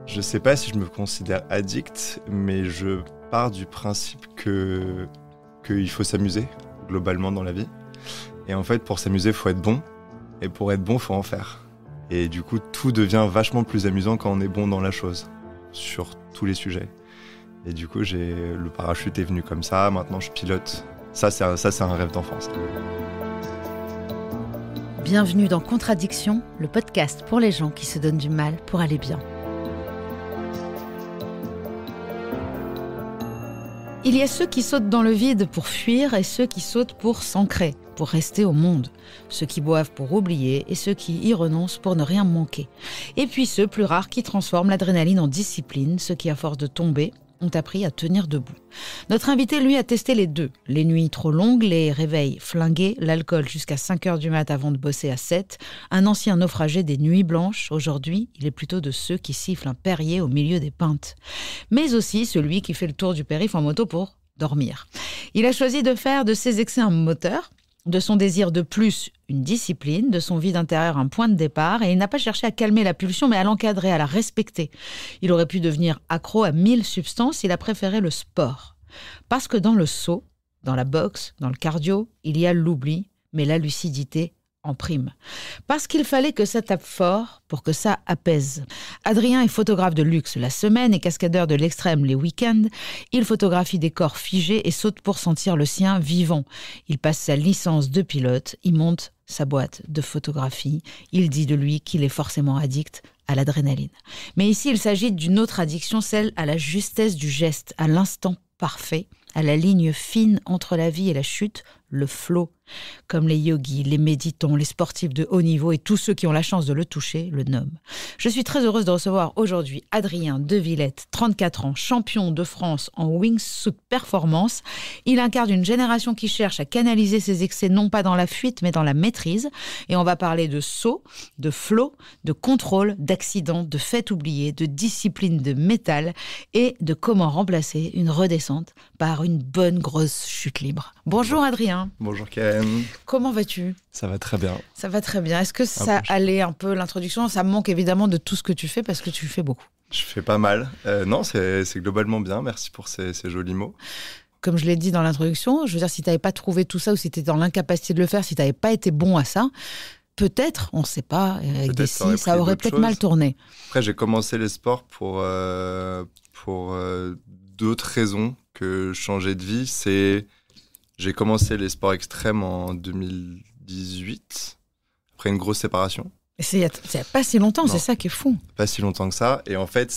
Je sais pas si je me considère addict, mais je pars du principe qu'il faut s'amuser, globalement, dans la vie. Et en fait, pour s'amuser, il faut être bon. Et pour être bon, il faut en faire. Et du coup, tout devient vachement plus amusant quand on est bon dans la chose, sur tous les sujets. Et du coup, le parachute est venu comme ça, maintenant je pilote. Ça, c'est un rêve d'enfance. Bienvenue dans Contradiction, le podcast pour les gens qui se donnent du mal pour aller bien. Il y a ceux qui sautent dans le vide pour fuir et ceux qui sautent pour s'ancrer, pour rester au monde. Ceux qui boivent pour oublier et ceux qui y renoncent pour ne rien manquer. Et puis ceux, plus rares, qui transforment l'adrénaline en discipline, ceux qui, à force de tomber, ont appris à tenir debout. Notre invité, lui, a testé les deux. Les nuits trop longues, les réveils flingués, l'alcool jusqu'à 5h du mat avant de bosser à 7. Un ancien naufragé des nuits blanches. Aujourd'hui, il est plutôt de ceux qui sifflent un Perrier au milieu des pintes. Mais aussi celui qui fait le tour du périph' en moto pour dormir. Il a choisi de faire de ses excès un moteur, de son désir de plus une discipline, de son vide intérieur un point de départ, et il n'a pas cherché à calmer la pulsion, mais à l'encadrer, à la respecter. Il aurait pu devenir accro à 1000 substances, il a préféré le sport. Parce que dans le saut, dans la boxe, dans le cardio, il y a l'oubli, mais la lucidité en prime. Parce qu'il fallait que ça tape fort pour que ça apaise. Adrien est photographe de luxe la semaine et cascadeur de l'extrême les week-ends. Il photographie des corps figés et saute pour sentir le sien vivant. Il passe sa licence de pilote, il monte sa boîte de photographie. Il dit de lui qu'il est forcément addict à l'adrénaline. Mais ici, il s'agit d'une autre addiction, celle à la justesse du geste, à l'instant parfait, à la ligne fine entre la vie et la chute, le flow. Comme les yogis, les méditants, les sportifs de haut niveau et tous ceux qui ont la chance de le toucher le nomment. Je suis très heureuse de recevoir aujourd'hui Adrien de Villette, 34 ans, champion de France en wingsuit performance. Il incarne une génération qui cherche à canaliser ses excès non pas dans la fuite mais dans la maîtrise. Et on va parler de saut, de flow, de contrôle, d'accident, de fait oublié, de discipline de métal et de comment remplacer une redescente par une bonne grosse chute libre. Bonjour Adrien. Bonjour Karen. Comment vas-tu ? Ça va très bien. Ça va très bien. Est-ce que ça allait un peu l'introduction ? Ça me manque évidemment de tout ce que tu fais parce que tu fais beaucoup. Je fais pas mal. Non, c'est globalement bien. Merci pour ces jolis mots. Comme je l'ai dit dans l'introduction, je veux dire, si tu n'avais pas trouvé tout ça ou si tu étais dans l'incapacité de le faire, si tu n'avais pas été bon à ça, peut-être, on ne sait pas, avec des si, ça aurait peut-être mal tourné. Après, j'ai commencé les sports pour d'autres raisons que changer de vie. J'ai commencé les sports extrêmes en 2018, après une grosse séparation. Et c'est il y a pas si longtemps, non, c'est ça qui est fou. Pas si longtemps que ça. Et en fait,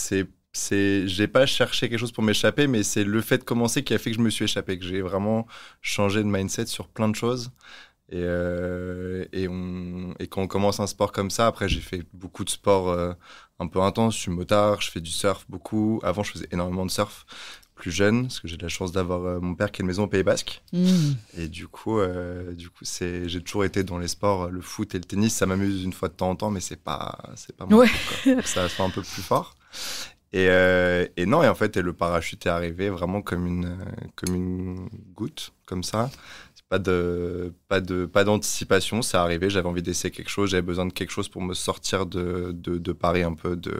j'ai pas cherché quelque chose pour m'échapper, mais c'est le fait de commencer qui a fait que je me suis échappé, que j'ai vraiment changé de mindset sur plein de choses. Et quand on commence un sport comme ça, après j'ai fait beaucoup de sports un peu intenses. Je suis motard, je fais du surf beaucoup. Avant, je faisais énormément de surf. Plus jeune, parce que j'ai de la chance d'avoir mon père qui a une maison au Pays Basque. Et du coup j'ai toujours été dans les sports, le foot et le tennis. Ça m'amuse une fois de temps en temps, mais c'est pas mon truc, quoi. Ça se fait un peu plus fort. Et en fait, le parachute est arrivé vraiment comme une goutte, comme ça. Pas d'anticipation, c'est arrivé, j'avais envie d'essayer quelque chose, j'avais besoin de quelque chose pour me sortir de Paris, un peu de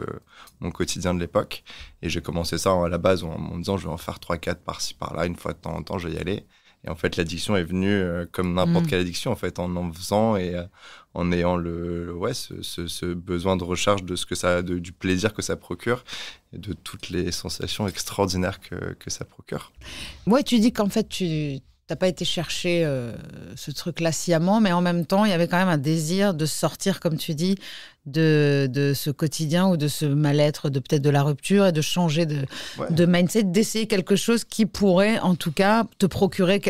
mon quotidien de l'époque. Et j'ai commencé ça à la base en me disant je vais en faire 3-4 par-ci par-là, une fois de temps en temps je vais y aller. Et en fait l'addiction est venue comme n'importe quelle addiction, en fait, en faisant et en ayant ce besoin de recharge de ce que ça, du plaisir que ça procure et de toutes les sensations extraordinaires que ça procure. Ouais, tu dis qu'en fait t'as pas été chercher ce truc-là sciemment, mais en même temps, il y avait quand même un désir de sortir, comme tu dis, de ce quotidien ou de ce mal-être, peut-être de la rupture, et de changer de mindset, d'essayer quelque chose qui pourrait, en tout cas, te procurer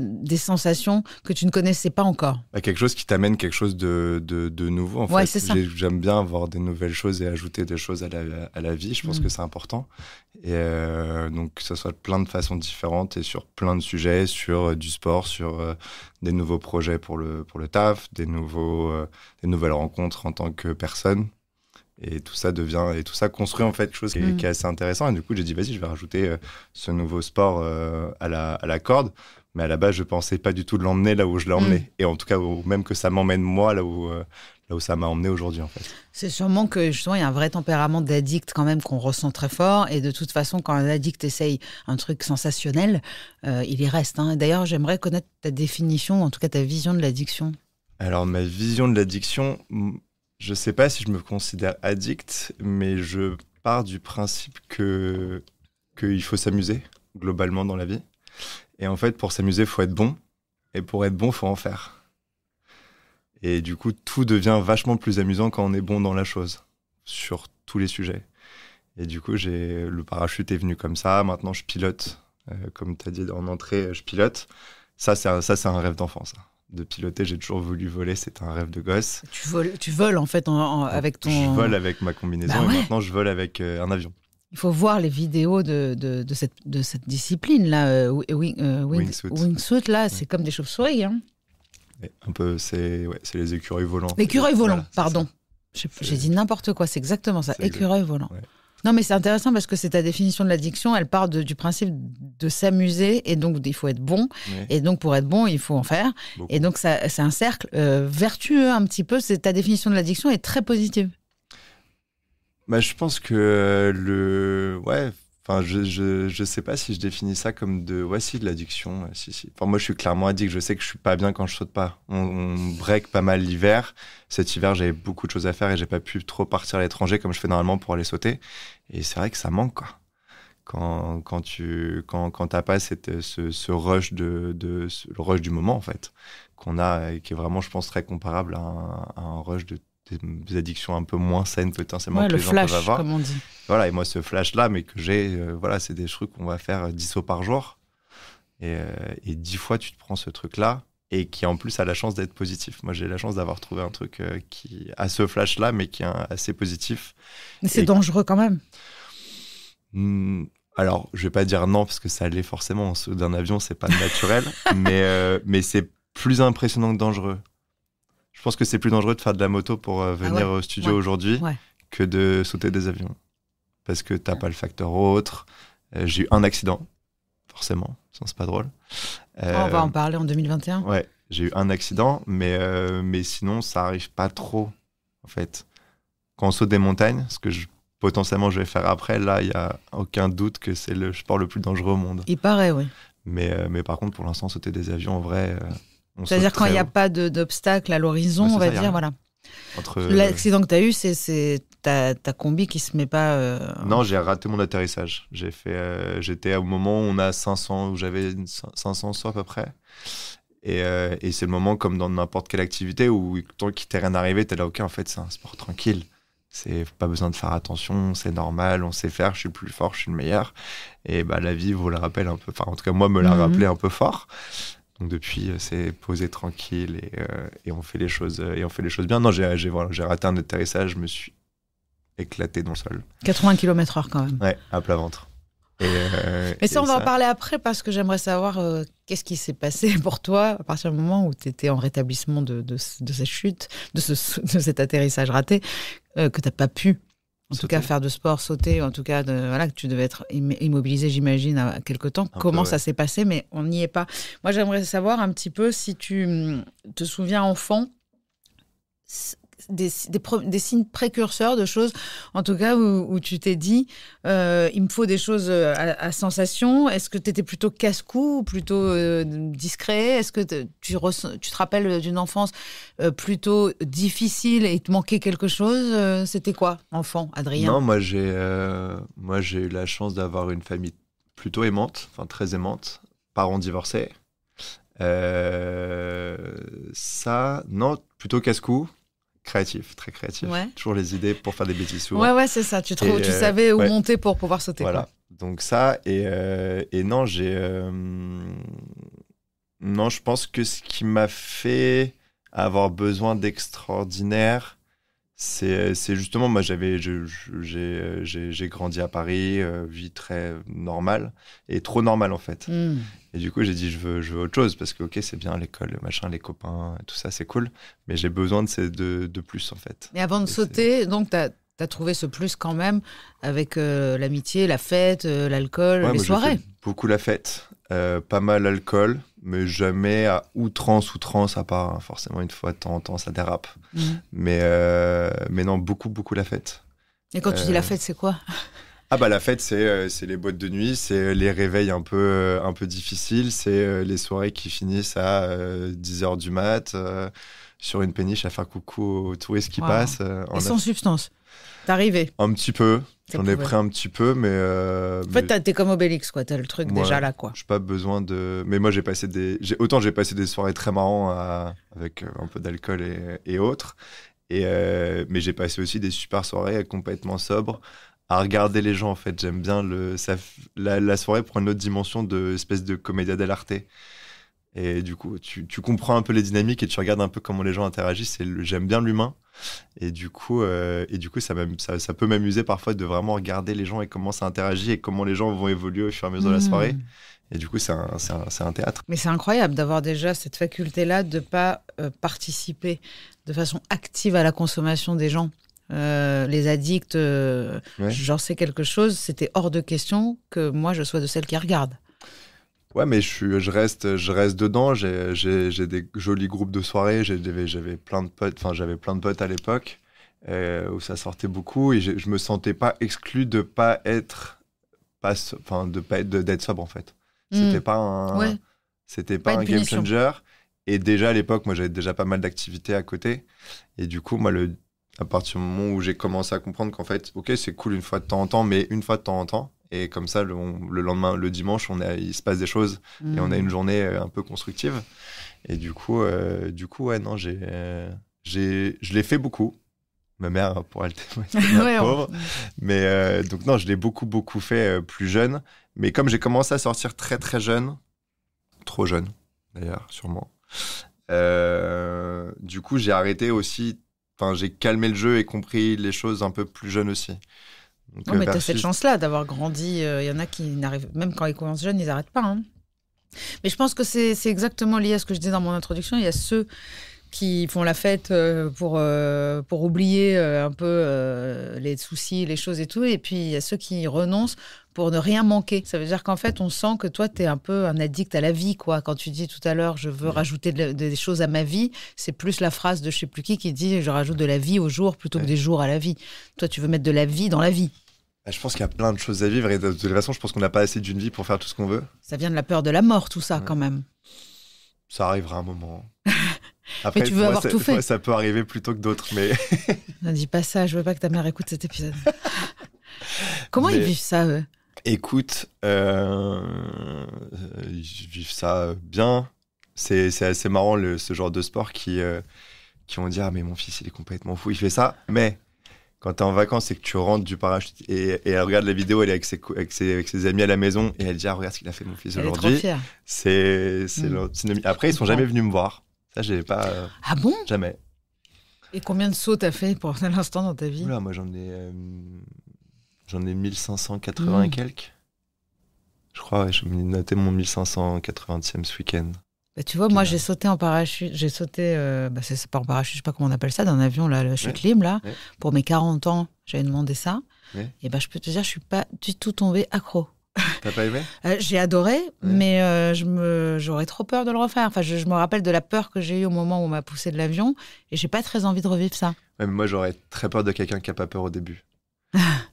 des sensations que tu ne connaissais pas encore. Quelque chose qui t'amène quelque chose de nouveau, en fait. C'est ça. J'aime bien avoir des nouvelles choses et ajouter des choses à la vie. Je pense que c'est important. Et donc, que ce soit plein de façons différentes et sur plein de sujets, sur du sport, sur des nouveaux projets pour le taf, des nouvelles rencontres en tant que personne. Et tout ça construit en fait quelque chose qui est assez intéressant. Et du coup, j'ai dit, vas-y, je vais rajouter ce nouveau sport à la corde. Mais à la base, je pensais pas du tout de l'emmener là où je l'ai emmené. Et en tout cas, même que ça m'emmène moi là où ça m'a emmené aujourd'hui, en fait. C'est sûrement que, justement, il y a un vrai tempérament d'addict quand même qu'on ressent très fort. Et de toute façon, quand un addict essaye un truc sensationnel, il y reste. Hein. D'ailleurs, j'aimerais connaître ta définition, en tout cas ta vision de l'addiction. Alors, ma vision de l'addiction, je sais pas si je me considère addict, mais je pars du principe qu'il faut s'amuser, globalement, dans la vie. Et en fait, pour s'amuser, il faut être bon. Et pour être bon, il faut en faire. Et du coup, tout devient vachement plus amusant quand on est bon dans la chose, sur tous les sujets. Et du coup, le parachute est venu comme ça. Maintenant, je pilote. Comme tu as dit en entrée, je pilote. Ça, c'est un rêve d'enfant, ça. De piloter, j'ai toujours voulu voler. C'était un rêve de gosse. Tu voles en fait avec ton... Je vole avec ma combinaison et maintenant, je vole avec un avion. Il faut voir les vidéos de cette discipline-là, wingsuit, là, c'est comme des chauves-souris. Hein. Un peu, c'est les écureuils volants. L'écureuil volant, pardon. J'ai dit n'importe quoi, c'est exactement ça, écureuil volant. Ouais. Non, mais c'est intéressant parce que c'est ta définition de l'addiction, elle part du principe de s'amuser, et donc il faut être bon, et donc pour être bon, il faut en faire. Beaucoup. Et donc c'est un cercle vertueux un petit peu, ta définition de l'addiction est très positive. Bah, je pense que je sais pas si je définis ça comme de l'addiction. Si. Enfin, moi, je suis clairement addict. Je sais que je suis pas bien quand je saute pas. On break pas mal l'hiver. Cet hiver, j'avais beaucoup de choses à faire et j'ai pas pu trop partir à l'étranger comme je fais normalement pour aller sauter. Et c'est vrai que ça manque, quoi. Quand t'as pas ce rush le rush du moment, en fait, qu'on a, et qui est vraiment, je pense, très comparable à un rush des addictions un peu moins saines potentiellement que les gens peuvent avoir. Comme on dit. Voilà, et moi ce flash là mais que j'ai c'est des trucs qu'on va faire 10 sauts par jour et 10 fois tu te prends ce truc là et qui en plus a la chance d'être positif. Moi j'ai la chance d'avoir trouvé un truc qui a ce flash là mais qui est assez positif. Mais c'est dangereux quand même. Alors je vais pas dire non parce que ça l'est forcément, en saut d'un avion c'est pas naturel mais c'est plus impressionnant que dangereux. Je pense que c'est plus dangereux de faire de la moto pour venir au studio aujourd'hui que de sauter des avions. Parce que t'as pas le facteur autre. J'ai eu un accident, forcément, sinon c'est pas drôle. On va en parler en 2021. Ouais, j'ai eu un accident, mais sinon ça arrive pas trop, en fait. Quand on saute des montagnes, ce que potentiellement je vais faire après, là, il y a aucun doute que c'est le sport le plus dangereux au monde. Il paraît, oui. Mais par contre, pour l'instant, sauter des avions, en vrai... C'est-à-dire quand il n'y a pas d'obstacle à l'horizon, on va dire, voilà. L'accident que tu as eu, c'est ta combi qui se met pas... Non, j'ai raté mon atterrissage. J'étais au moment où on a 500, où j'avais 500 sauts à peu près. Et c'est le moment, comme dans n'importe quelle activité, où tant qu'il t'est rien arrivé, t'es là, ok, en fait, c'est un sport tranquille. Pas besoin de faire attention, c'est normal, on sait faire, je suis le plus fort, je suis le meilleur. Et la vie vous le rappelle un peu, enfin, en tout cas, moi, me l'a rappelé un peu fort. Donc depuis, c'est posé tranquille et on fait les choses bien. Non, j'ai raté un atterrissage, je me suis éclaté dans le sol. 80 km/h quand même. Ouais, à plat ventre. Mais ça, on va en parler après parce que j'aimerais savoir qu'est-ce qui s'est passé pour toi à partir du moment où tu étais en rétablissement de cette chute, de cet atterrissage raté, que tu n'as pas pu. En tout cas, faire de sport, sauter, en tout cas, que tu devais être immobilisé, j'imagine, à quelque temps. Comment ça s'est passé, mais on n'y est pas. Moi, j'aimerais savoir un petit peu si tu te souviens, enfant, des signes précurseurs de choses, en tout cas, où tu t'es dit, il me faut des choses à sensation. Est-ce que tu étais plutôt casse-cou ou plutôt discret? Est-ce que tu te rappelles d'une enfance plutôt difficile et il te manquait quelque chose? C'était quoi, enfant, Adrien? Non, moi j'ai eu la chance d'avoir une famille plutôt aimante, enfin très aimante, parents divorcés. Ça, non, plutôt casse-cou. Créatif, très créatif. Ouais. Toujours les idées pour faire des bêtises souvent. Ouais, c'est ça. Tu savais où monter pour pouvoir sauter. Voilà. Quoi. Donc ça, et non, non, je pense que ce qui m'a fait avoir besoin d'extraordinaire, c'est justement, moi, j'ai grandi à Paris, vie très normale, et trop normale en fait. Et du coup, j'ai dit, je veux autre chose, parce que ok, c'est bien l'école, le machin, les copains, tout ça, c'est cool, mais j'ai besoin de plus en fait. Et avant de sauter, donc t'as trouvé ce plus quand même avec l'amitié, la fête, l'alcool, les soirées. Beaucoup la fête. pas mal alcool, mais jamais à outrance, à part forcément une fois de temps en temps, ça dérape. Mais non, beaucoup la fête. Et quand tu dis la fête, c'est quoi? Ah bah la fête, c'est les boîtes de nuit, c'est les réveils un peu difficiles, c'est les soirées qui finissent à 10h du mat, sur une péniche à faire coucou aux touristes qui passent. Et sans substance? T'es arrivé? Un petit peu. J'en ai pris un petit peu, mais... en fait, t'es comme Obélix, quoi. T'as le truc déjà là, quoi. J'ai pas besoin de... Mais moi, j'ai passé des soirées très marrantes avec un peu d'alcool et autres. Mais j'ai passé aussi des super soirées complètement sobres à regarder les gens, en fait. J'aime bien la soirée prend une autre dimension de espèce de commedia dell'arte. Et du coup, tu comprends un peu les dynamiques et tu regardes un peu comment les gens interagissent. J'aime bien l'humain. Et du coup, ça peut m'amuser parfois de vraiment regarder les gens et comment ça interagit et comment les gens vont évoluer au fur et à mesure de la soirée. Et du coup, c'est un théâtre. Mais c'est incroyable d'avoir déjà cette faculté-là de ne pas participer de façon active à la consommation des gens. Les addicts, j'en sais quelque chose, c'était hors de question que moi, je sois de celles qui regardent. Ouais, mais je reste dedans. J'ai des jolis groupes de soirées. J'avais plein de potes. Enfin, j'avais plein de potes à l'époque où ça sortait beaucoup et je me sentais pas exclu de pas être, d'être sobre en fait. C'était pas un game changer. Et déjà à l'époque, moi, j'avais déjà pas mal d'activités à côté. Et du coup, moi, à partir du moment où j'ai commencé à comprendre qu'en fait, ok, c'est cool une fois de temps en temps, mais une fois de temps en temps. Et comme ça, le lendemain, le dimanche, il se passe des choses et on a une journée un peu constructive. Et du coup, ouais, non, je l'ai fait beaucoup. Ma mère pourra le témoigner, pauvre. Mais donc non, je l'ai beaucoup fait plus jeune. Mais comme j'ai commencé à sortir très très jeune, trop jeune d'ailleurs, sûrement. Du coup, j'ai arrêté aussi. Enfin, j'ai calmé le jeu et compris les choses un peu plus jeune aussi. Donc, mais tu as cette chance-là d'avoir grandi. Il y en a qui n'arrivent, même quand ils commencent jeunes, ils n'arrêtent pas. Hein. Mais je pense que c'est exactement lié à ce que je disais dans mon introduction. Il y a ceux qui font la fête pour oublier un peu les soucis, les choses et tout. Et puis, il y a ceux qui renoncent pour ne rien manquer. Ça veut dire qu'en fait, on sent que toi, tu es un peu un addict à la vie, quoi. Quand tu dis tout à l'heure, je veux rajouter des choses à ma vie, c'est plus la phrase de je sais plus qui dit je rajoute de la vie au jour plutôt que des jours à la vie. Toi, tu veux mettre de la vie dans la vie. Je pense qu'il y a plein de choses à vivre et de toute façon, je pense qu'on n'a pas assez d'une vie pour faire tout ce qu'on veut. Ça vient de la peur de la mort, tout ça, quand même. Ça arrivera un moment. Après, mais tu veux avoir tout fait. Ça peut arriver plus tôt que d'autres, mais... Ne dis pas ça, je veux pas que ta mère écoute cet épisode. Comment ils vivent ça, eux ? Écoute, ils vivent ça bien. C'est assez marrant, ce genre de sport qui vont dire « Ah, mais mon fils, il est complètement fou, il fait ça. » Mais quand t'es en vacances et que tu rentres du parachute et elle regarde la vidéo, elle est avec ses amis à la maison et elle dit « Ah, regarde ce qu'il a fait mon fils aujourd'hui. » Elle est trop fière. C'est Après, ils sont jamais venus me voir. Ça, j'ai pas... Ah bon ? Jamais. Et combien de sauts t'as fait pour l'instant dans ta vie ? Oula, moi, j'en ai 1580 et quelques. Je crois, je me notais mon 1580e ce week-end. Bah, tu vois, moi, j'ai sauté en parachute. J'ai sauté, c'est pas en parachute, je sais pas comment on appelle ça, d'un avion, là, la chute libre, là. Pour mes 40 ans, j'avais demandé ça. Et je peux te dire, je suis pas du tout tombée accro. T'as pas aimé ? J'ai adoré, mais j'aurais trop peur de le refaire. Enfin, je me rappelle de la peur que j'ai eue au moment où on m'a poussé de l'avion, et j'ai pas très envie de revivre ça. Ouais, mais moi, j'aurais très peur de quelqu'un qui a pas peur au début.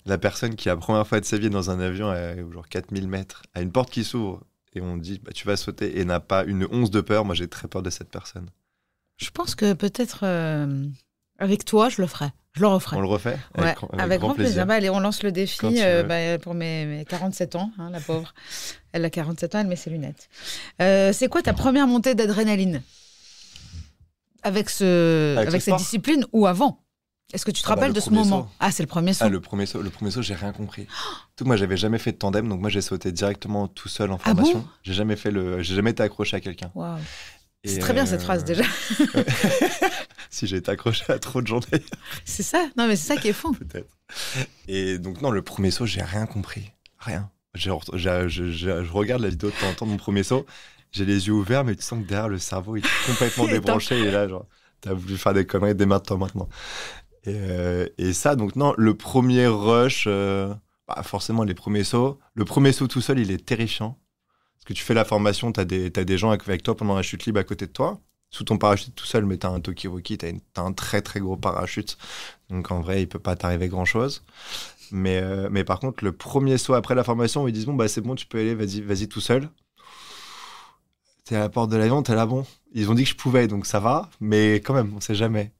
La personne qui, la première fois de sa vie, dans un avion à genre 4000 mètres, a une porte qui s'ouvre, et on dit, tu vas sauter, et n'a pas une once de peur, moi, j'ai très peur de cette personne. Je pense que peut-être, avec toi, je le ferai. Je le referai. On le refait ? Ouais, avec grand plaisir. Allez, on lance le défi pour mes 47 ans, hein, la pauvre. Elle a 47 ans, elle met ses lunettes. C'est quoi ta première montée d'adrénaline ? Avec cette discipline ou avant ? Est-ce que tu te rappelles de ce moment ? Ah, c'est le premier saut. Le premier saut, j'ai rien compris. Moi, j'avais jamais fait de tandem, donc moi, j'ai sauté directement tout seul en formation. Bon ? J'ai jamais été accroché à quelqu'un. Waouh. C'est très bien cette phrase déjà. Si j'ai été accroché à trop de gens d'ailleurs. C'est ça. Non, mais c'est ça qui est fou. Peut-être. Et donc non, le premier saut, j'ai rien compris. Rien. Je regarde la vidéo de temps en temps de mon premier saut. J'ai les yeux ouverts, mais tu sens que derrière le cerveau, il est complètement débranché. Et là, genre, t'as voulu faire des conneries, démarre-toi maintenant. Et ça, donc non, le premier rush, forcément les premiers sauts. Le premier saut tout seul, il est terrifiant. Parce que tu fais la formation, t'as des gens avec toi pendant la chute libre à côté de toi. Sous ton parachute tout seul, mais t'as un Tokiwoki, t'as un très très gros parachute. Donc en vrai, il peut pas t'arriver grand-chose. Mais par contre, le premier saut après la formation, ils disent bon, bah c'est bon, tu peux aller, vas-y tout seul. T'es à la porte de l'avion, t'es là, bon. Ils ont dit que je pouvais, donc ça va, mais quand même, on sait jamais.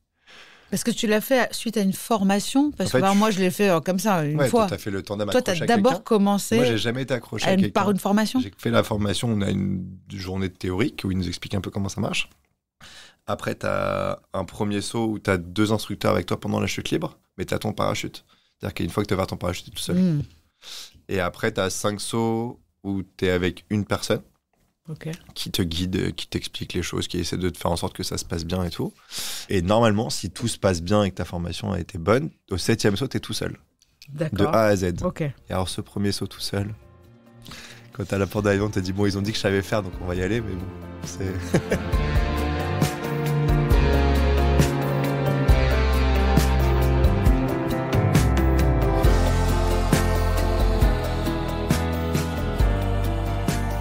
Parce que tu l'as fait suite à une formation. Parce En fait, que moi, je l'ai fait comme ça une fois. Toi, t'as fait le tandem Toi, accroché t'as à quelqu'un. d'abord commencé. Moi, j'ai jamais été accroché à quelqu'un. Par une formation. J'ai fait la formation. On a une journée de théorique où ils nous expliquent un peu comment ça marche. Après, t'as un premier saut où t'as 2 instructeurs avec toi pendant la chute libre, mais t'as ton parachute. C'est-à-dire qu'une fois que t'as ouvert ton parachute, t'es tout seul. Et après, t'as 5 sauts où t'es avec une personne. Qui te guide, qui t'explique les choses, qui essaie de te faire en sorte que ça se passe bien et tout. Et normalement, si tout se passe bien et que ta formation a été bonne, au 7e saut, t'es tout seul. D'accord. De A à Z. Okay. Et alors, ce premier saut tout seul, quand t'as la porte d'avion, t'as dit, bon, ils ont dit que je savais faire, donc on va y aller, mais bon, c'est...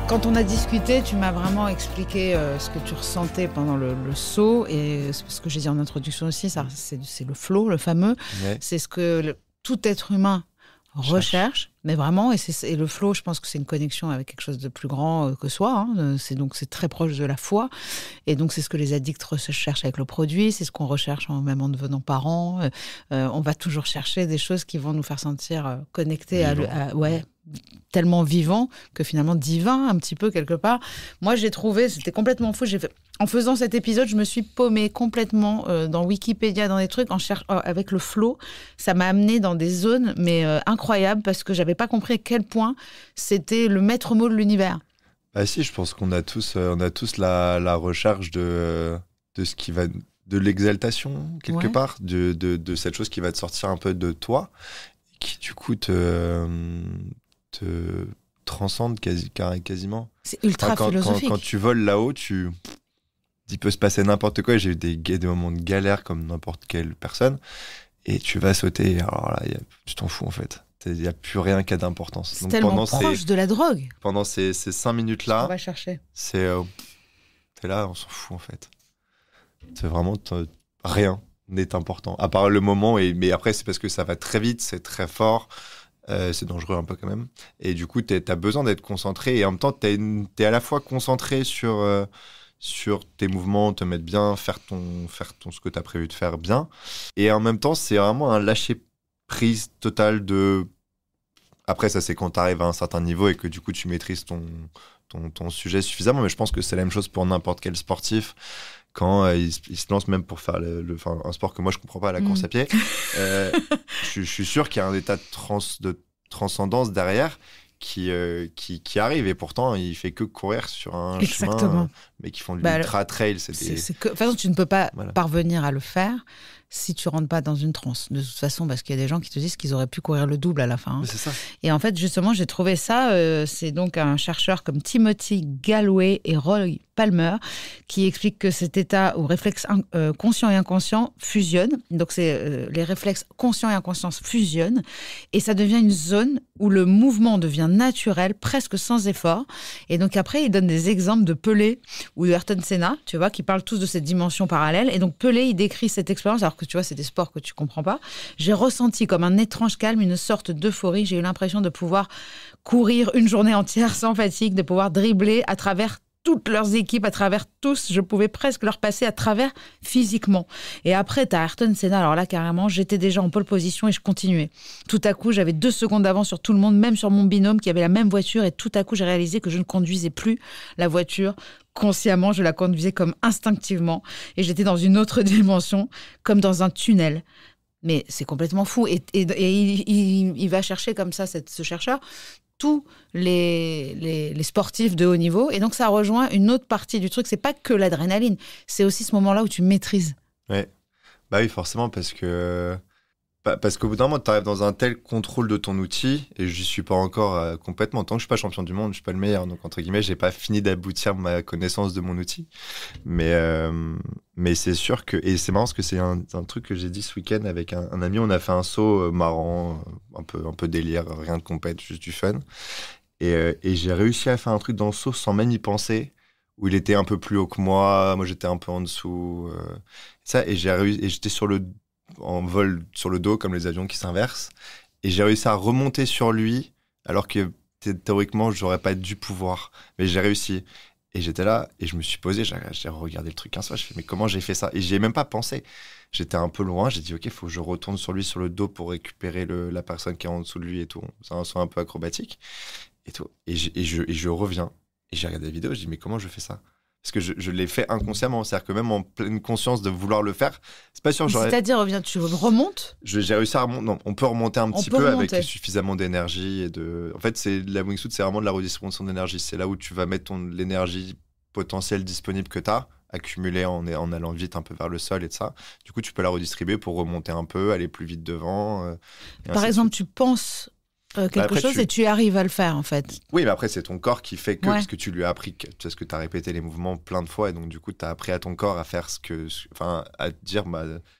Quand on a discuté, tu m'as vraiment expliqué ce que tu ressentais pendant le saut. Et ce que j'ai dit en introduction aussi, c'est le flow, le fameux. Ouais. C'est ce que tout être humain recherche. Mais vraiment, et le flow, je pense que c'est une connexion avec quelque chose de plus grand que soi. Hein. C'est très proche de la foi. Et donc, c'est ce que les addicts recherchent avec le produit. C'est ce qu'on recherche même en devenant parents. On va toujours chercher des choses qui vont nous faire sentir connectés tellement vivant que finalement divin un petit peu quelque part. Moi j'ai trouvé, c'était complètement fou, en faisant cet épisode, je me suis paumée complètement dans Wikipédia, dans des trucs, avec le flow, ça m'a amenée dans des zones mais incroyables parce que j'avais pas compris à quel point c'était le maître mot de l'univers. Bah si, je pense qu'on a tous la recherche de ce qui va, de l'exaltation quelque part, de cette chose qui va te sortir un peu de toi, qui du coup te transcende quasiment. C'est ultra philosophique. Quand tu voles là-haut, il peut se passer n'importe quoi. J'ai eu des moments de galère comme n'importe quelle personne. Et tu vas sauter. Alors là, tu t'en fous en fait. Il n'y a plus rien qui a d'importance. C'est tellement proche de la drogue. Pendant ces 5 minutes-là, on va chercher. T'es là, on s'en fout en fait. C'est vraiment rien n'est important. À part le moment. Mais après, c'est parce que ça va très vite, c'est très fort. C'est dangereux un peu quand même. Et du coup, t'as besoin d'être concentré. Et en même temps, t'es à la fois concentré sur tes mouvements, te mettre bien, faire ce que t'as prévu de faire bien. Et en même temps, c'est vraiment un lâcher-prise total de... Après, ça, c'est quand t'arrives à un certain niveau et que du coup, tu maîtrises ton sujet suffisamment. Mais je pense que c'est la même chose pour n'importe quel sportif. Quand il se lance même pour faire un sport que moi je comprends pas, la course à pied, je suis sûr qu'il y a un état de transcendance derrière qui arrive, et pourtant il fait que courir sur un chemin, mais qui font de l'ultra-trail. De toute façon, tu ne peux pas parvenir à le faire si tu rentres pas dans une transe, de toute façon, parce qu'il y a des gens qui te disent qu'ils auraient pu courir le double à la fin. Hein. C'est ça. Et en fait, justement, j'ai trouvé ça, c'est donc un chercheur comme Timothy Gallwey et Roy Palmer qui explique que cet état où réflexes conscients et inconscients fusionnent, donc c'est les réflexes conscients et inconscients fusionnent, et ça devient une zone où le mouvement devient naturel, presque sans effort. Et donc après, il donne des exemples de Pelé ou de Ayrton Senna, tu vois, qui parlent tous de cette dimension parallèle. Et donc Pelé, il décrit cette expérience, alors que tu vois, c'est des sports que tu comprends pas. J'ai ressenti comme un étrange calme, une sorte d'euphorie. J'ai eu l'impression de pouvoir courir une journée entière sans fatigue, de pouvoir dribbler à travers toutes leurs équipes, à travers tous, je pouvais presque leur passer à travers physiquement. Et après, t'as Ayrton Senna, alors là, carrément, j'étais déjà en pole position et je continuais. Tout à coup, j'avais 2 secondes d'avance sur tout le monde, même sur mon binôme qui avait la même voiture, et tout à coup, j'ai réalisé que je ne conduisais plus la voiture consciemment, je la conduisais comme instinctivement, et j'étais dans une autre dimension, comme dans un tunnel. Mais c'est complètement fou. Et il va chercher comme ça, ce chercheur, tous les sportifs de haut niveau. Et donc, ça rejoint une autre partie du truc. C'est pas que l'adrénaline. C'est aussi ce moment-là où tu maîtrises. Ouais. Bah oui, forcément, parce qu'au bout d'un moment, tu arrives dans un tel contrôle de ton outil, et je n'y suis pas encore complètement. Tant que je ne suis pas champion du monde, je ne suis pas le meilleur. Donc, entre guillemets, je n'ai pas fini d'aboutir ma connaissance de mon outil. Mais c'est sûr que... Et c'est marrant parce que c'est un truc que j'ai dit ce week-end avec un ami. On a fait un saut marrant, un peu délire, rien de compète, juste du fun. Et j'ai réussi à faire un truc dans le saut sans même y penser, où il était un peu plus haut que moi j'étais un peu en dessous. Et j'étais en vol sur le dos, comme les avions qui s'inversent. Et j'ai réussi à remonter sur lui, alors que théoriquement, j'aurais pas dû pouvoir. Mais j'ai réussi. Et j'étais là, et je me suis posé, j'ai regardé le truc un soir, je fais, mais comment j'ai fait ça? Et j'y ai même pas pensé. J'étais un peu loin, j'ai dit, ok, faut que je retourne sur lui, sur le dos, pour récupérer la personne qui est en dessous de lui et tout. C'est un saut un peu acrobatique. Et tout. Et je reviens, et j'ai regardé la vidéo, je dis, mais comment je fais ça? Parce que je l'ai fait inconsciemment, c'est-à-dire que même en pleine conscience de vouloir le faire, c'est pas sûr que j'aurais... C'est-à-dire, reviens, tu remontes? J'ai réussi à remonter. Non, on peut remonter un petit peu avec suffisamment d'énergie. En fait, la wingsuit, c'est vraiment de la redistribution d'énergie. C'est là où tu vas mettre l'énergie potentielle disponible que tu as, accumulée en allant vite un peu vers le sol et de ça. Du coup, tu peux la redistribuer pour remonter un peu, aller plus vite devant. Par exemple, tu penses quelque chose et tu arrives à le faire, en fait. Oui, mais après, c'est ton corps qui fait que, parce que tu lui as appris, parce que tu as répété les mouvements plein de fois, et donc du coup, tu as appris à ton corps à faire à te dire,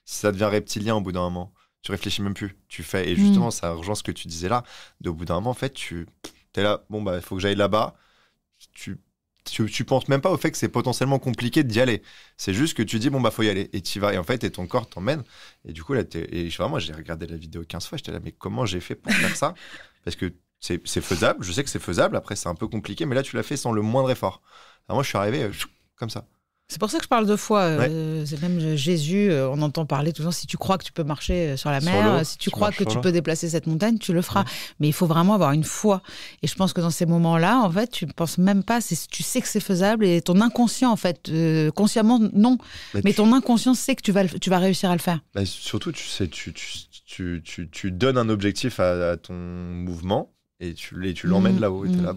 ça devient reptilien au bout d'un moment. Tu réfléchis même plus. Tu fais, et justement, ça rejoint ce que tu disais là, au bout d'un moment, en fait, tu es là, bon, il faut que j'aille là-bas. Tu penses même pas au fait que c'est potentiellement compliqué d'y aller. C'est juste que tu dis, faut y aller. Et tu y vas. Et en fait, ton corps t'emmène. Et du coup, là, vraiment, j'ai regardé la vidéo 15 fois. J'étais là, mais comment j'ai fait pour faire ça? Parce que c'est faisable. Je sais que c'est faisable. Après, c'est un peu compliqué. Mais là, tu l'as fait sans le moindre effort. Alors moi, je suis arrivé comme ça. C'est pour ça que je parle 2 fois. C'est même Jésus, on entend parler tout le temps, si tu crois que tu peux marcher sur la mer, si tu crois que tu peux déplacer cette montagne, tu le feras. Ouais. Mais il faut vraiment avoir une foi. Et je pense que dans ces moments-là, en fait, tu ne penses même pas, tu sais que c'est faisable et ton inconscient, en fait, consciemment, non. Mais ton inconscient sait que tu vas réussir à le faire. Surtout, tu sais, tu donnes un objectif à ton mouvement. Et tu l'emmènes là-haut, et t'es là,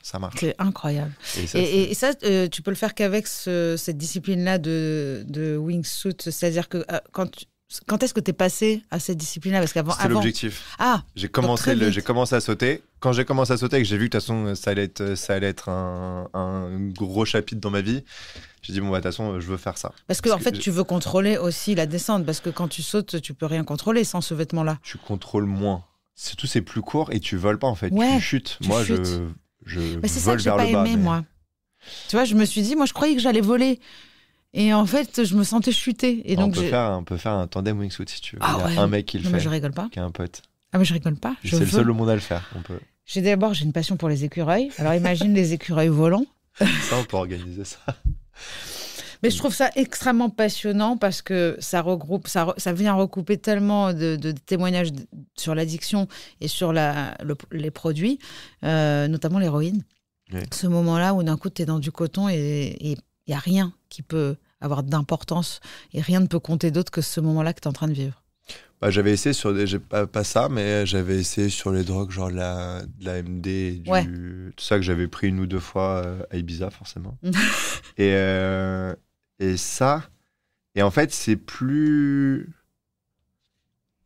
ça marche. C'est incroyable. Et ça, tu peux le faire qu'avec cette discipline-là de wingsuit. C'est-à-dire que quand est-ce que t'es passé à cette discipline-là? Parce qu'avant, c'était l'objectif. Ah, j'ai commencé à sauter. Quand j'ai commencé à sauter et que j'ai vu que de toute façon, ça allait être un gros chapitre dans ma vie, j'ai dit, de toute façon, je veux faire ça. Parce que en fait, tu veux contrôler aussi la descente. Parce que quand tu sautes, tu peux rien contrôler sans ce vêtement-là. Tu contrôles moins. Surtout, c'est plus court et tu voles pas, en fait. Ouais, tu chutes. Moi, je vole vers le bas. C'est ça que j'ai pas aimé, moi. Tu vois, je me suis dit, moi, je croyais que j'allais voler. Et en fait, je me sentais chuter. Et donc, on peut faire un tandem wingsuit, si tu veux. Il y a un mec qui le fait. Mais je rigole pas. Qui a un pote. Ah, mais je rigole pas. C'est le seul au monde à le faire. On peut. J'ai une passion pour les écureuils. Alors, imagine les écureuils volants. Ça, on peut organiser ça. Mais je trouve ça extrêmement passionnant parce que ça vient recouper tellement de témoignages sur l'addiction et sur les produits, notamment l'héroïne. Oui. Ce moment-là où d'un coup, tu es dans du coton et il n'y a rien qui peut avoir d'importance et rien ne peut compter d'autre que ce moment-là que tu es en train de vivre. J'avais essayé pas ça, mais j'avais essayé sur les drogues, genre de la MD, tout ça que j'avais pris 1 ou 2 fois à Ibiza, forcément. Et ça, et en fait, c'est plus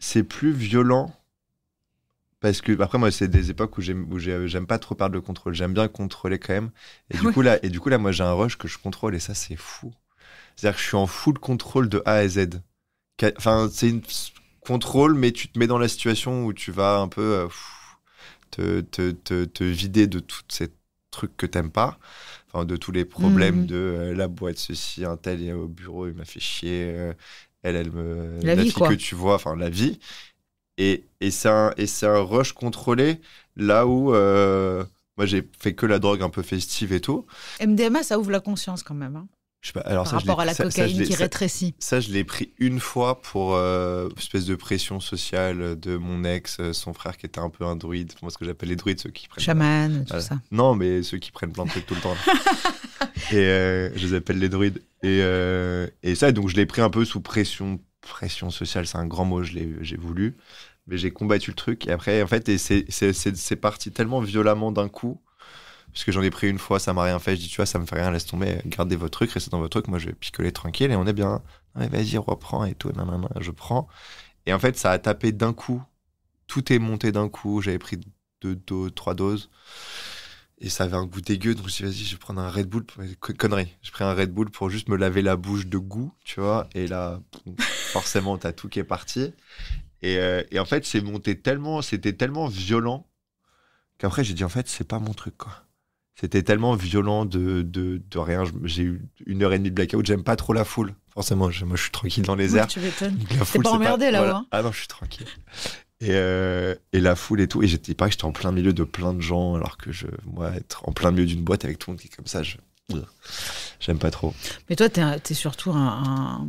violent parce que après moi, c'est des époques où j'aime pas trop perdre le contrôle. J'aime bien contrôler quand même. Et du coup là, moi, j'ai un rush que je contrôle et ça, c'est fou. C'est-à-dire que je suis en full contrôle de A à Z. Enfin, c'est une contrôle, mais tu te mets dans la situation où tu vas un peu te vider de tous ces trucs que t'aimes pas. Enfin, de tous les problèmes de la boîte, ceci, un tel est au bureau, il m'a fait chier, elle me... La vie, quoi. Que tu vois, enfin, la vie. Et c'est un rush contrôlé, là où moi, j'ai fait que la drogue un peu festive et tout. MDMA, ça ouvre la conscience quand même, hein. Je sais pas, alors par rapport à la cocaïne qui rétrécit. Ça, je l'ai pris 1 fois pour une espèce de pression sociale de mon ex, son frère qui était un peu un druide. Moi, ce que j'appelle les druides, ceux qui prennent... Chaman, tout ça. Non, mais ceux qui prennent plein de trucs tout le temps. Et je les appelle les druides. Et ça, donc je l'ai pris un peu sous pression sociale, c'est un grand mot, j'ai voulu. Mais j'ai combattu le truc. Et après, en fait, c'est parti tellement violemment d'un coup. Parce que j'en ai pris 1 fois, ça m'a rien fait. Je dis, tu vois, ça me fait rien, laisse tomber, gardez votre truc, restez dans votre truc. Moi, je vais picoler tranquille et on est bien. Non, mais vas-y, reprends et tout. Non, je prends. Et en fait, ça a tapé d'un coup. Tout est monté d'un coup. J'avais pris 3 doses. Et ça avait un goût dégueu. Donc, je me suis dit, vas-y, je vais prendre un Red Bull. Connerie. J'ai pris un Red Bull pour juste me laver la bouche de goût, tu vois. Et là, forcément, t'as tout qui est parti. Et en fait, c'était tellement violent qu'après j'ai dit en fait c'est pas mon truc quoi. C'était tellement violent de rien. J'ai eu 1h30 de blackout. J'aime pas trop la foule. Forcément, moi je suis tranquille dans les airs. Tu m'étonnes. La foule, T'es pas emmerdé là-haut. Voilà. Ah non, je suis tranquille. Et la foule et tout. Et j'étais en plein milieu de plein de gens, alors que moi, être en plein milieu d'une boîte avec tout le monde qui est comme ça, j'aime pas trop. Mais toi, t'es surtout un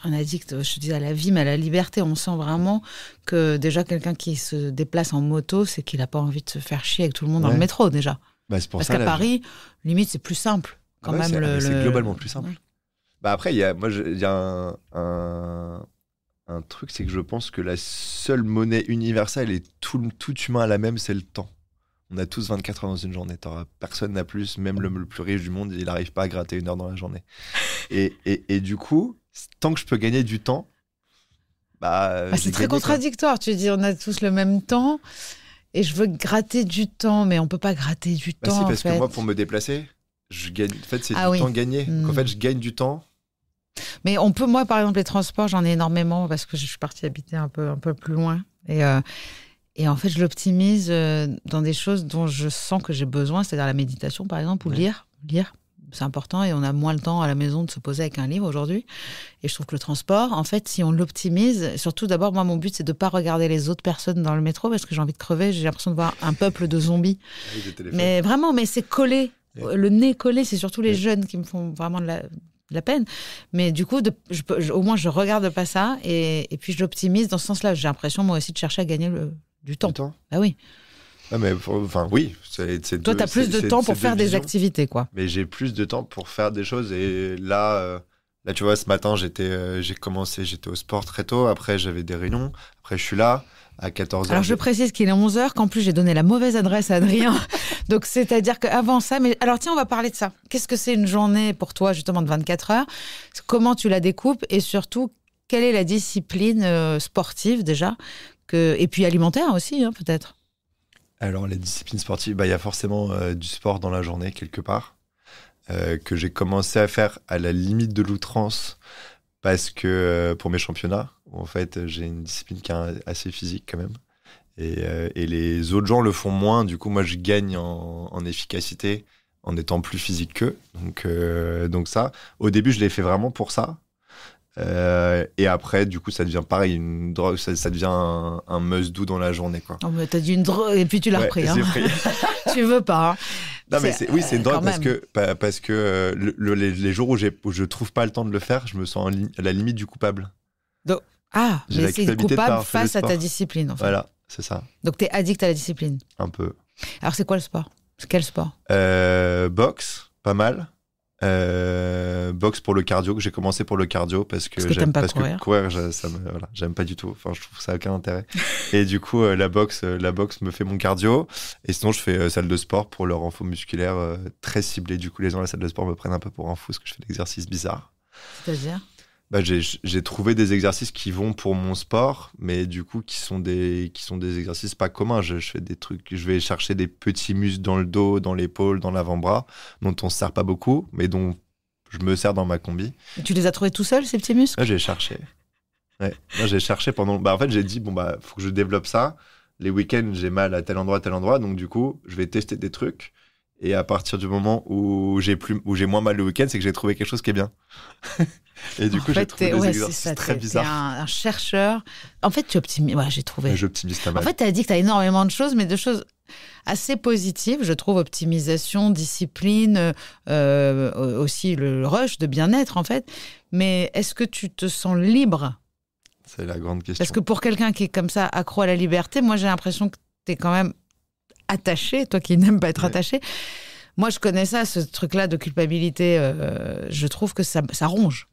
addict, je te dis, à la vie, mais à la liberté. On sent vraiment que déjà quelqu'un qui se déplace en moto, c'est qu'il a pas envie de se faire chier avec tout le monde dans le métro déjà. Bah, c'est pour Parce ça, qu'à Paris, limite, c'est plus simple. Quand même, c'est globalement plus simple. Ouais. Bah après, il y a un truc, c'est que je pense que la seule monnaie universelle et tout humain a la même, c'est le temps. On a tous 24 heures dans une journée. Personne n'a plus, même le plus riche du monde, il n'arrive pas à gratter 1 heure dans la journée. Et du coup, tant que je peux gagner du temps, c'est très contradictoire. Tu dis, on a tous le même temps et je veux gratter du temps, mais on peut pas gratter du temps. Si, parce que moi, pour me déplacer, je gagne. En fait, c'est du temps gagné. Donc, en fait, je gagne du temps. Mais moi, par exemple, les transports, j'en ai énormément parce que je suis partie habiter un peu plus loin. Et en fait, je l'optimise dans des choses dont je sens que j'ai besoin, c'est-à-dire la méditation, par exemple, ou lire. C'est important et on a moins le temps à la maison de se poser avec un livre aujourd'hui. Et je trouve que le transport, en fait, si on l'optimise, surtout d'abord, moi, mon but, c'est de ne pas regarder les autres personnes dans le métro parce que j'ai envie de crever. J'ai l'impression de voir un peuple de zombies. Mais vraiment, c'est collé. Le nez collé, c'est surtout les jeunes qui me font vraiment de la peine. Mais du coup, au moins, je regarde pas ça et puis je l'optimise dans ce sens-là. J'ai l'impression, moi aussi, de chercher à gagner du temps. Ah oui. Ah mais oui. Toi, tu as plus de temps pour faire des activités, quoi. Mais j'ai plus de temps pour faire des choses. Et là, tu vois, ce matin, j'étais au sport très tôt. Après, j'avais des réunions. Après, je suis là à 14h. Alors, je précise qu'il est 11h, qu'en plus, j'ai donné la mauvaise adresse à Adrien. Donc, c'est-à-dire qu'avant ça... Mais alors, tiens, on va parler de ça. Qu'est-ce que c'est une journée pour toi, justement, de 24 heures? Comment tu la découpes? Et surtout, quelle est la discipline sportive, déjà? Et puis alimentaire aussi, hein, peut-être. Alors, les disciplines sportives, il y a forcément du sport dans la journée, quelque part, que j'ai commencé à faire à la limite de l'outrance, parce que pour mes championnats, en fait, j'ai une discipline qui est assez physique quand même. Et les autres gens le font moins. Du coup, moi, je gagne en efficacité en étant plus physique qu'eux. Donc ça, au début, je l'ai fait vraiment pour ça. Et après, du coup, ça devient pareil, une drogue, ça devient un must-do dans la journée, quoi. Oh, mais t'as dit une drogue, et puis tu l'as repris. Hein. Tu veux pas. Hein. Non, mais c'est une drogue parce que les jours où je trouve pas le temps de le faire, je me sens à la limite du coupable. Donc, mais c'est coupable face à ta discipline, en fait. Voilà, c'est ça. Donc, t'es addict à la discipline. Un peu. Alors, c'est quoi le sport? Quel sport? Boxe, pas mal. Boxe pour le cardio, que j'ai commencé pour le cardio parce que courir, j'aime pas du tout. Enfin, je trouve que ça n'a aucun intérêt. Et du coup, la boxe me fait mon cardio. Et sinon, je fais salle de sport pour leur renfort musculaire très ciblé. Du coup, les gens à la salle de sport me prennent un peu pour un fou parce que je fais des exercices bizarres. C'est-à-dire? J'ai trouvé des exercices qui vont pour mon sport, mais du coup qui sont des exercices pas communs. Je fais des trucs, je vais chercher des petits muscles dans le dos, dans l'épaule, dans l'avant-bras, dont on se sert pas beaucoup, mais dont je me sers dans ma combi. Et tu les as trouvés tout seul, ces petits muscles? Là, j'ai cherché. Ouais. Là, j'ai cherché pendant. En fait, j'ai dit faut que je développe ça. Les week-ends, j'ai mal à tel endroit, donc du coup, je vais tester des trucs. Et à partir du moment où j'ai moins mal le week-end, c'est que j'ai trouvé quelque chose qui est bien. Et du coup, j'ai trouvé des exercices très bizarres. T'es un chercheur. En fait, tu optimises. Ouais, j'ai trouvé. J'optimise pas mal. En fait, t'as dit que t'as énormément de choses, mais de choses assez positives. Je trouve optimisation, discipline, aussi le rush de bien-être, en fait. Mais est-ce que tu te sens libre? C'est la grande question. Parce que pour quelqu'un qui est comme ça, accro à la liberté, moi, j'ai l'impression que t'es quand même attaché, toi qui n'aimes pas être attaché. Moi, je connais ça, ce truc-là de culpabilité. Je trouve que ça ronge.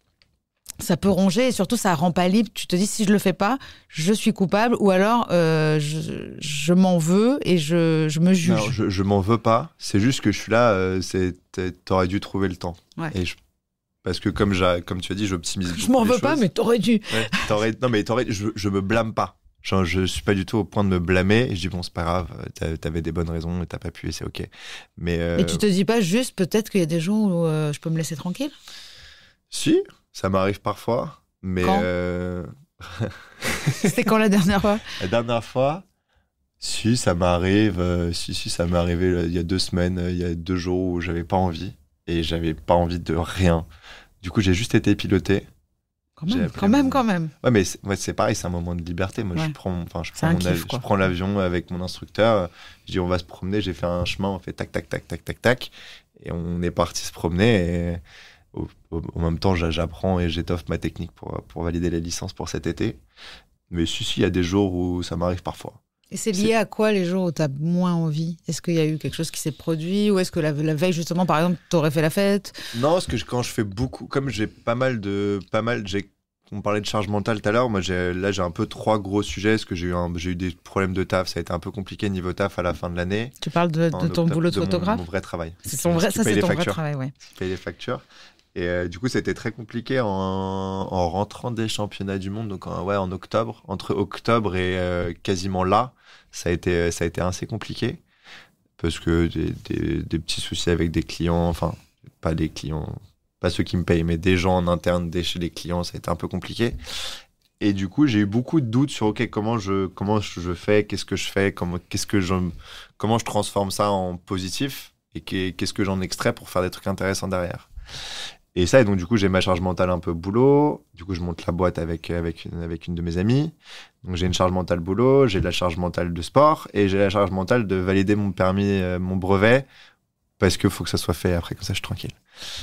Ça peut ronger et surtout, ça rend pas libre. Tu te dis, si je le fais pas, je suis coupable ou alors je m'en veux et je me juge. Non, je m'en veux pas. C'est juste que je suis là, t'aurais dû trouver le temps. Ouais. Et parce que comme tu as dit, j'optimise beaucoup. Je m'en veux pas, mais t'aurais dû. Ouais, je me blâme pas. Genre, je suis pas du tout au point de me blâmer. Et je dis, bon, c'est pas grave, t'avais des bonnes raisons et t'as pas pu et c'est ok. Mais tu te dis pas juste, peut-être qu'il y a des jours où je peux me laisser tranquille? Si, ça m'arrive parfois. Mais Quand C'était quand la dernière fois? La dernière fois, Si, ça m'arrive. Ça m'est arrivé il y a 2 semaines, il y a 2 jours où j'avais pas envie. Et j'avais pas envie de rien. Du coup, j'ai juste été piloté. Quand même. Ouais, mais c'est pareil, c'est un moment de liberté. Moi, je prends l'avion avec mon instructeur. Je dis, on va se promener. J'ai fait un chemin, on fait tac, tac, tac, tac, tac, tac. Et on est parti se promener. Et au même temps, j'apprends et j'étoffe ma technique pour valider les licences pour cet été. Mais si, il y a des jours où ça m'arrive parfois. Et c'est lié à quoi les jours où tu as moins envie? Est-ce qu'il y a eu quelque chose qui s'est produit? Ou est-ce que la veille, justement, par exemple, tu aurais fait la fête? Non, parce que quand je fais beaucoup, comme j'ai on parlait de charge mentale tout à l'heure, moi j'ai un peu 3 gros sujets, parce que j'ai eu des problèmes de taf, ça a été un peu compliqué niveau taf à la fin de l'année. Tu parles de ton boulot de photographe? Mon vrai travail. C'est ton vrai travail, ouais. Qui paye les factures. Et du coup, ça a été très compliqué en rentrant des championnats du monde, donc en octobre. Entre octobre et quasiment là, ça a été assez compliqué. Parce que des petits soucis avec des clients, enfin, pas des clients, pas ceux qui me payent, mais des gens en interne chez les clients, ça a été un peu compliqué. Et du coup, j'ai eu beaucoup de doutes sur comment je fais, qu'est-ce que je fais, comment je transforme ça en positif et qu'est-ce que j'en extrais pour faire des trucs intéressants derrière. Et donc du coup, j'ai ma charge mentale un peu boulot. Du coup, je monte la boîte avec une de mes amies. Donc j'ai une charge mentale boulot, j'ai de la charge mentale de sport et j'ai la charge mentale de valider mon permis, mon brevet, parce qu'il faut que ça soit fait après, comme ça je suis tranquille.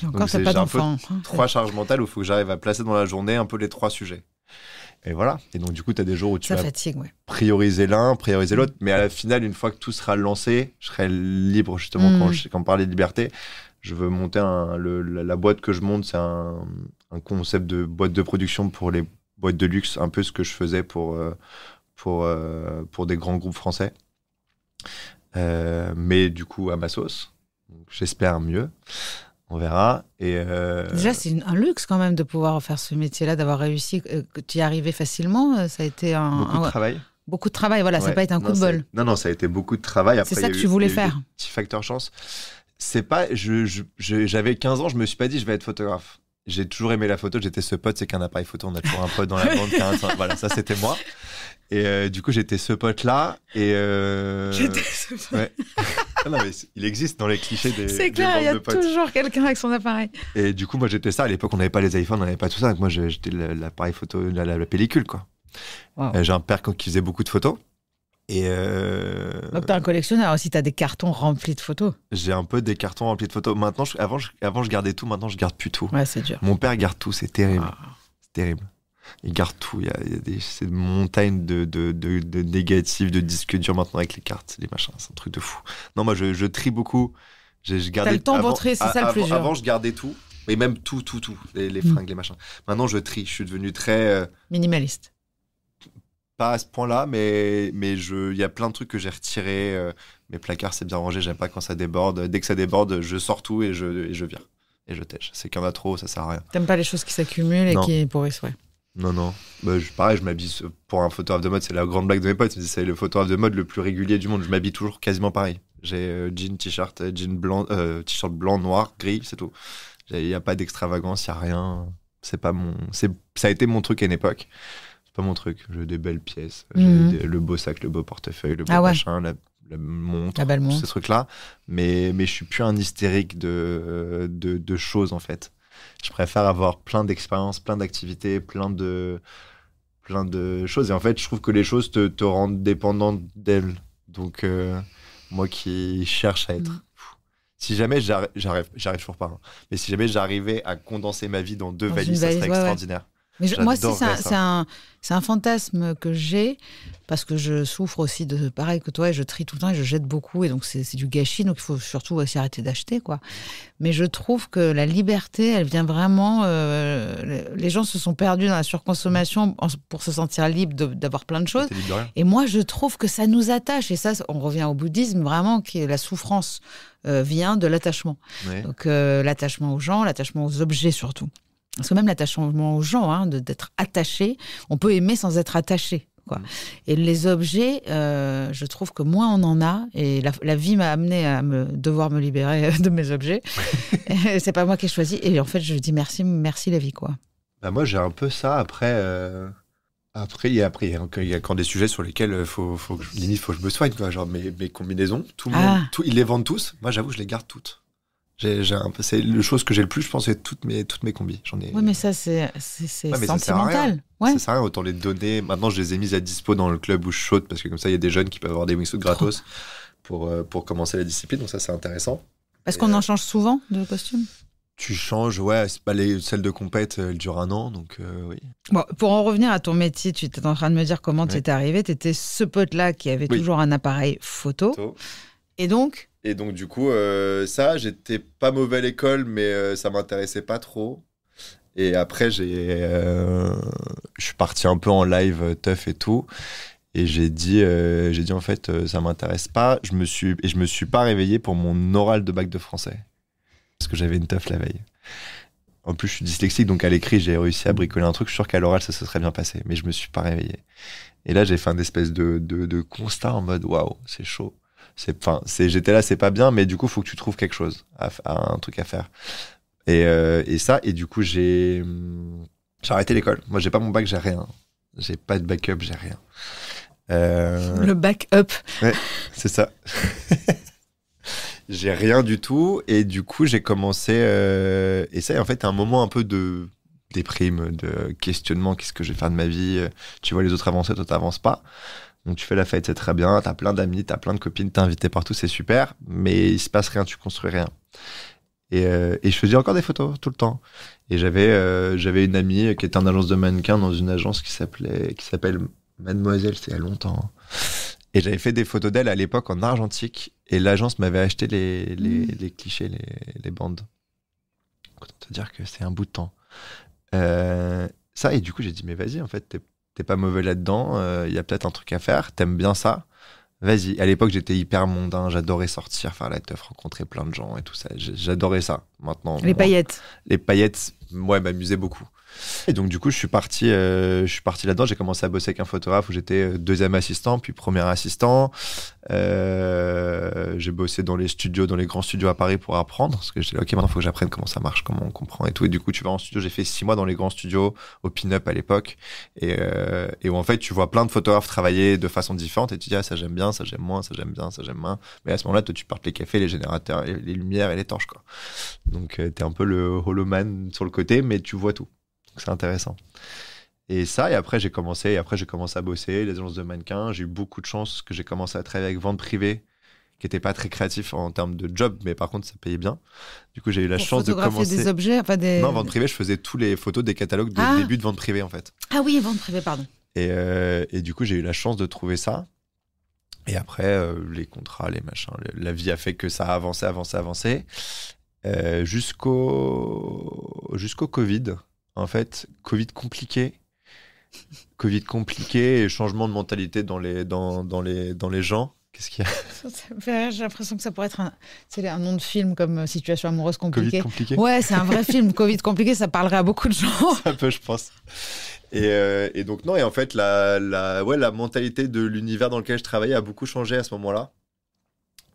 Encore, t'as pas d'enfant. 3 charges mentales où il faut que j'arrive à placer dans la journée un peu les 3 sujets. Et voilà. Et donc du coup, tu as des jours où tu vas prioriser l'un, prioriser l'autre. Mais à la finale, une fois que tout sera lancé, je serai libre justement quand on parlait de liberté. Je veux monter la boîte que je monte, c'est un concept de boîte de production pour les boîtes de luxe, un peu ce que je faisais pour des grands groupes français. Mais du coup, à ma sauce. Donc, j'espère mieux. On verra. Et déjà, c'est un luxe quand même de pouvoir faire ce métier-là, d'avoir réussi, que tu y arrivais facilement. Ça a été beaucoup de travail. Beaucoup de travail, voilà, ça n'a pas été un coup de bol. Non, ça a été beaucoup de travail. Après, c'est ça que tu voulais faire. Petit facteur chance. C'est pas, j'avais 15 ans, je me suis pas dit je vais être photographe. J'ai toujours aimé la photo, j'étais ce pote, c'est qu'un appareil photo, on a toujours un pote dans la bande, voilà, ça c'était moi. Et du coup, j'étais ce pote-là. J'étais ce pote. Ouais. Non, mais il existe dans les clichés des c'est clair, il y a toujours quelqu'un avec son appareil. Et du coup, moi j'étais ça. À l'époque, on n'avait pas les iPhones, on n'avait pas tout ça. Donc, moi, j'étais l'appareil photo, la pellicule, quoi. Wow. J'ai un père qui faisait beaucoup de photos. Donc t'es un collectionneur aussi, t'as des cartons remplis de photos. J'ai un peu des cartons remplis de photos. Maintenant, avant je gardais tout, maintenant je garde plus tout. Ouais, c'est dur. Mon père garde tout, c'est terrible. C'est terrible. Il garde tout. Il y a ces montagnes de négatifs, de disques durs maintenant avec les cartes, les machins. C'est un truc de fou. Non, moi je trie beaucoup. T'as le temps pour trier, c'est ça le plus dur. Avant, je gardais tout. Et même tout. Les fringues, les machins. Maintenant, je trie. Je suis devenu très... minimaliste. Pas à ce point-là, mais il y a plein de trucs que j'ai retirés. Mes placards, c'est bien rangé. J'aime pas quand ça déborde. Dès que ça déborde, je sors tout et je vire. Et je tèche. C'est qu'il y en a trop, ça sert à rien. T'aimes pas les choses qui s'accumulent et qui pourrissent, ouais. Non. Pareil, je m'habille pour un photographe de mode. C'est la grande blague de mes potes. C'est le photographe de mode le plus régulier du monde. Je m'habille toujours quasiment pareil. J'ai jean, t-shirt, blanc, t-shirt blanc, noir, gris, c'est tout. Il n'y a pas d'extravagance, il n'y a rien. C'est pas ça a été mon truc à une époque. Pas mon truc. J'ai des belles pièces. J'ai le beau sac, le beau portefeuille, le beau machin, la montre, la belle montre. Ces trucs-là. Mais je suis plus un hystérique de choses, en fait. Je préfère avoir plein d'expériences, plein d'activités, plein de choses. Et en fait, je trouve que les choses te rendent dépendant d'elles. Donc, moi qui cherche à être... Si jamais j'arrive toujours pas. Hein. Mais si jamais j'arrivais à condenser ma vie dans 2 valises, ça serait extraordinaire. Ouais. Mais moi, c'est un fantasme que j'ai, parce que je souffre aussi de pareil que toi, et je trie tout le temps et je jette beaucoup, et donc c'est du gâchis, donc il faut surtout aussi arrêter d'acheter, quoi. Mais je trouve que la liberté, elle vient vraiment... les gens se sont perdus dans la surconsommation pour se sentir libre d'avoir plein de choses. Et moi, je trouve que ça nous attache, et ça, on revient au bouddhisme, vraiment, qui est la souffrance vient de l'attachement. Ouais. Donc l'attachement aux gens, l'attachement aux objets surtout. Parce que même l'attachement aux gens, d'être attaché, on peut aimer sans être attaché, quoi. Et les objets, je trouve que moins on en a, et la vie m'a amené à devoir me libérer de mes objets. C'est pas moi qui ai choisi, et en fait je dis merci la vie, quoi. Bah moi j'ai un peu ça. Après, Après, il y a encore des sujets sur lesquels limite, faut que je me soigne, quoi. Genre mes combinaisons, tout le monde, ils les vendent tous. Moi, j'avoue, je les garde toutes. C'est la chose que j'ai le plus, je pense, c'est toutes mes combis. Oui, mais ça, c'est sentimental. Ça sert à rien, autant les donner. Maintenant, je les ai mises à dispo dans le club où je saute, parce que comme ça, il y a des jeunes qui peuvent avoir des wingsuits gratos pour commencer la discipline. Donc ça, c'est intéressant. Parce qu'on en change souvent de costume. Tu changes, c'est pas celles de compète, elles durent 1 an, donc oui. Bon, pour en revenir à ton métier, tu étais en train de me dire comment tu étais arrivé. Tu étais ce pote-là qui avait toujours un appareil photo. Et donc, du coup, ça, j'étais pas mauvais à l'école, mais ça m'intéressait pas trop. Et après, je suis parti un peu en live teuf et tout. Et j'ai dit en fait, ça m'intéresse pas. Je me suis pas réveillé pour mon oral de bac de français. Parce que j'avais une teuf la veille. En plus, je suis dyslexique, donc à l'écrit, j'ai réussi à bricoler un truc. Je suis sûr qu'à l'oral, ça se serait bien passé. Mais je me suis pas réveillé. Et là, j'ai fait un espèce de constat en mode, waouh, c'est chaud. J'étais là, c'est pas bien, mais du coup, faut que tu trouves quelque chose, un truc à faire. Et du coup, j'ai arrêté l'école. Moi, j'ai pas mon bac, j'ai rien. J'ai pas de backup, j'ai rien. Le backup. Ouais, c'est ça. J'ai rien du tout. Et du coup, j'ai commencé. Et ça, en fait, un moment un peu de déprime, de questionnement. Qu'est-ce que je vais faire de ma vie? Tu vois les autres avancer, toi, t'avances pas. Donc, tu fais la fête, c'est très bien. T'as plein d'amis, t'as plein de copines, t'es invité partout, c'est super. Mais il se passe rien, tu construis rien. Et je faisais encore des photos tout le temps. Et j'avais une amie qui était en agence de mannequin dans une agence qui s'appelle Mademoiselle, c'est il y a longtemps. Et j'avais fait des photos d'elle à l'époque en argentique. Et l'agence m'avait acheté les clichés, les bandes. Autant te dire que c'est un bout de temps. Ça, et du coup, j'ai dit, mais vas-y, en fait, t'es pas mauvais là-dedans. Il y a peut-être un truc à faire. T'aimes bien ça. Vas-y. À l'époque, j'étais hyper mondain. J'adorais sortir, faire la teuf, rencontrer plein de gens et tout ça. J'adorais ça. Maintenant, paillettes. Les paillettes, m'amusaient beaucoup. Et donc, du coup, je suis parti là-dedans. J'ai commencé à bosser avec un photographe où j'étais 2e assistant, puis 1er assistant. J'ai bossé dans les grands studios à Paris pour apprendre. Parce que j'étais là, OK, maintenant, il faut que j'apprenne comment ça marche, comment on comprend et tout. Et du coup, tu vas en studio. J'ai fait 6 mois dans les grands studios, au Pin-Up à l'époque. Et où, en fait, tu vois plein de photographes travailler de façon différente. Et tu dis, ça, j'aime bien, ça, j'aime moins, ça, j'aime bien, ça, j'aime moins. Mais à ce moment-là, toi, tu portes les cafés, les générateurs, les lumières et les torches, quoi. Donc, t'es un peu le holoman sur le côté, mais tu vois tout. C'est intéressant. Et ça, et après j'ai commencé à bosser les agences de mannequins. J'ai eu beaucoup de chance que j'ai commencé à travailler avec vente privée, qui n'était pas très créatif en termes de job, mais par contre ça payait bien. Du coup, j'ai eu la chance de commencer. Des objets, Non, vente privée, je faisais tous les photos des catalogues de début de vente privée en fait. Ah oui, vente privée, pardon. Et du coup, j'ai eu la chance de trouver ça. Et après, les contrats, les machins, la vie a fait que ça a avancé. Jusqu'au Covid. En fait, Covid compliqué et changement de mentalité dans les gens. Qu'est-ce qu'il y a? J'ai l'impression que ça pourrait être un nom de film comme Situation amoureuse compliquée. Covid compliqué. Ouais, c'est un vrai film. Covid compliqué, ça parlerait à beaucoup de gens. Un peu, je pense. Et donc non, et en fait, la mentalité de l'univers dans lequel je travaillais a beaucoup changé à ce moment-là.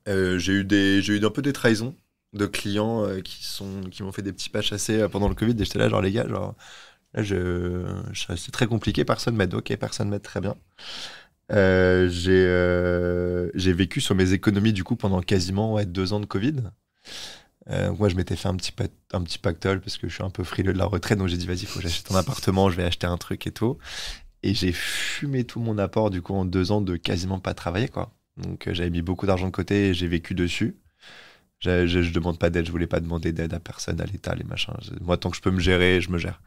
J'ai eu un peu des trahisons de clients qui m'ont fait des petits pas chassés pendant le Covid. Et j'étais là, genre les gars, c'est très compliqué, personne m'aide. Ok, personne m'aide, très bien. J'ai vécu sur mes économies du coup pendant quasiment 2 ans de Covid. Moi, je m'étais fait un petit pactole parce que je suis un peu frileux de la retraite, donc j'ai dit vas-y, faut que j'achète un appartement, je vais acheter un truc et tout. Et j'ai fumé tout mon apport du coup en 2 ans de quasiment pas travailler, quoi. Donc j'avais mis beaucoup d'argent de côté et j'ai vécu dessus. Je demande pas d'aide, je voulais pas demander d'aide à personne, à l'État, les machins. Moi, tant que je peux me gérer, je me gère.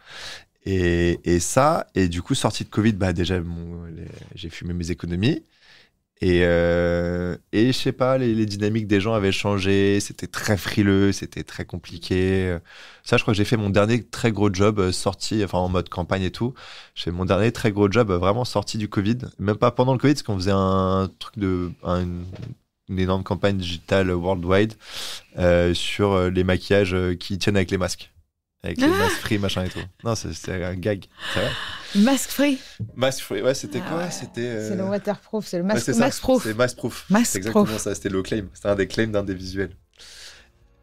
Et ça, et du coup, sortie de Covid, déjà, j'ai fumé mes économies. Et je sais pas, les dynamiques des gens avaient changé, c'était très frileux, c'était très compliqué. Ça, je crois que j'ai fait mon dernier très gros job sorti, enfin en mode campagne et tout. J'ai fait mon dernier très gros job vraiment sorti du Covid. Même pas pendant le Covid, parce qu'on faisait un truc une énorme campagne digitale worldwide sur les maquillages qui tiennent avec les masques. Avec les masques free, machin et tout. Non, c'était un gag. C'est vrai. Masque free. Masque free, ouais, c'était quoi? C'était. C'est le waterproof, c'est le masque Mask Proof. C'est Mask exactement ça, c'était le claim. C'était un des claims d'un des visuels.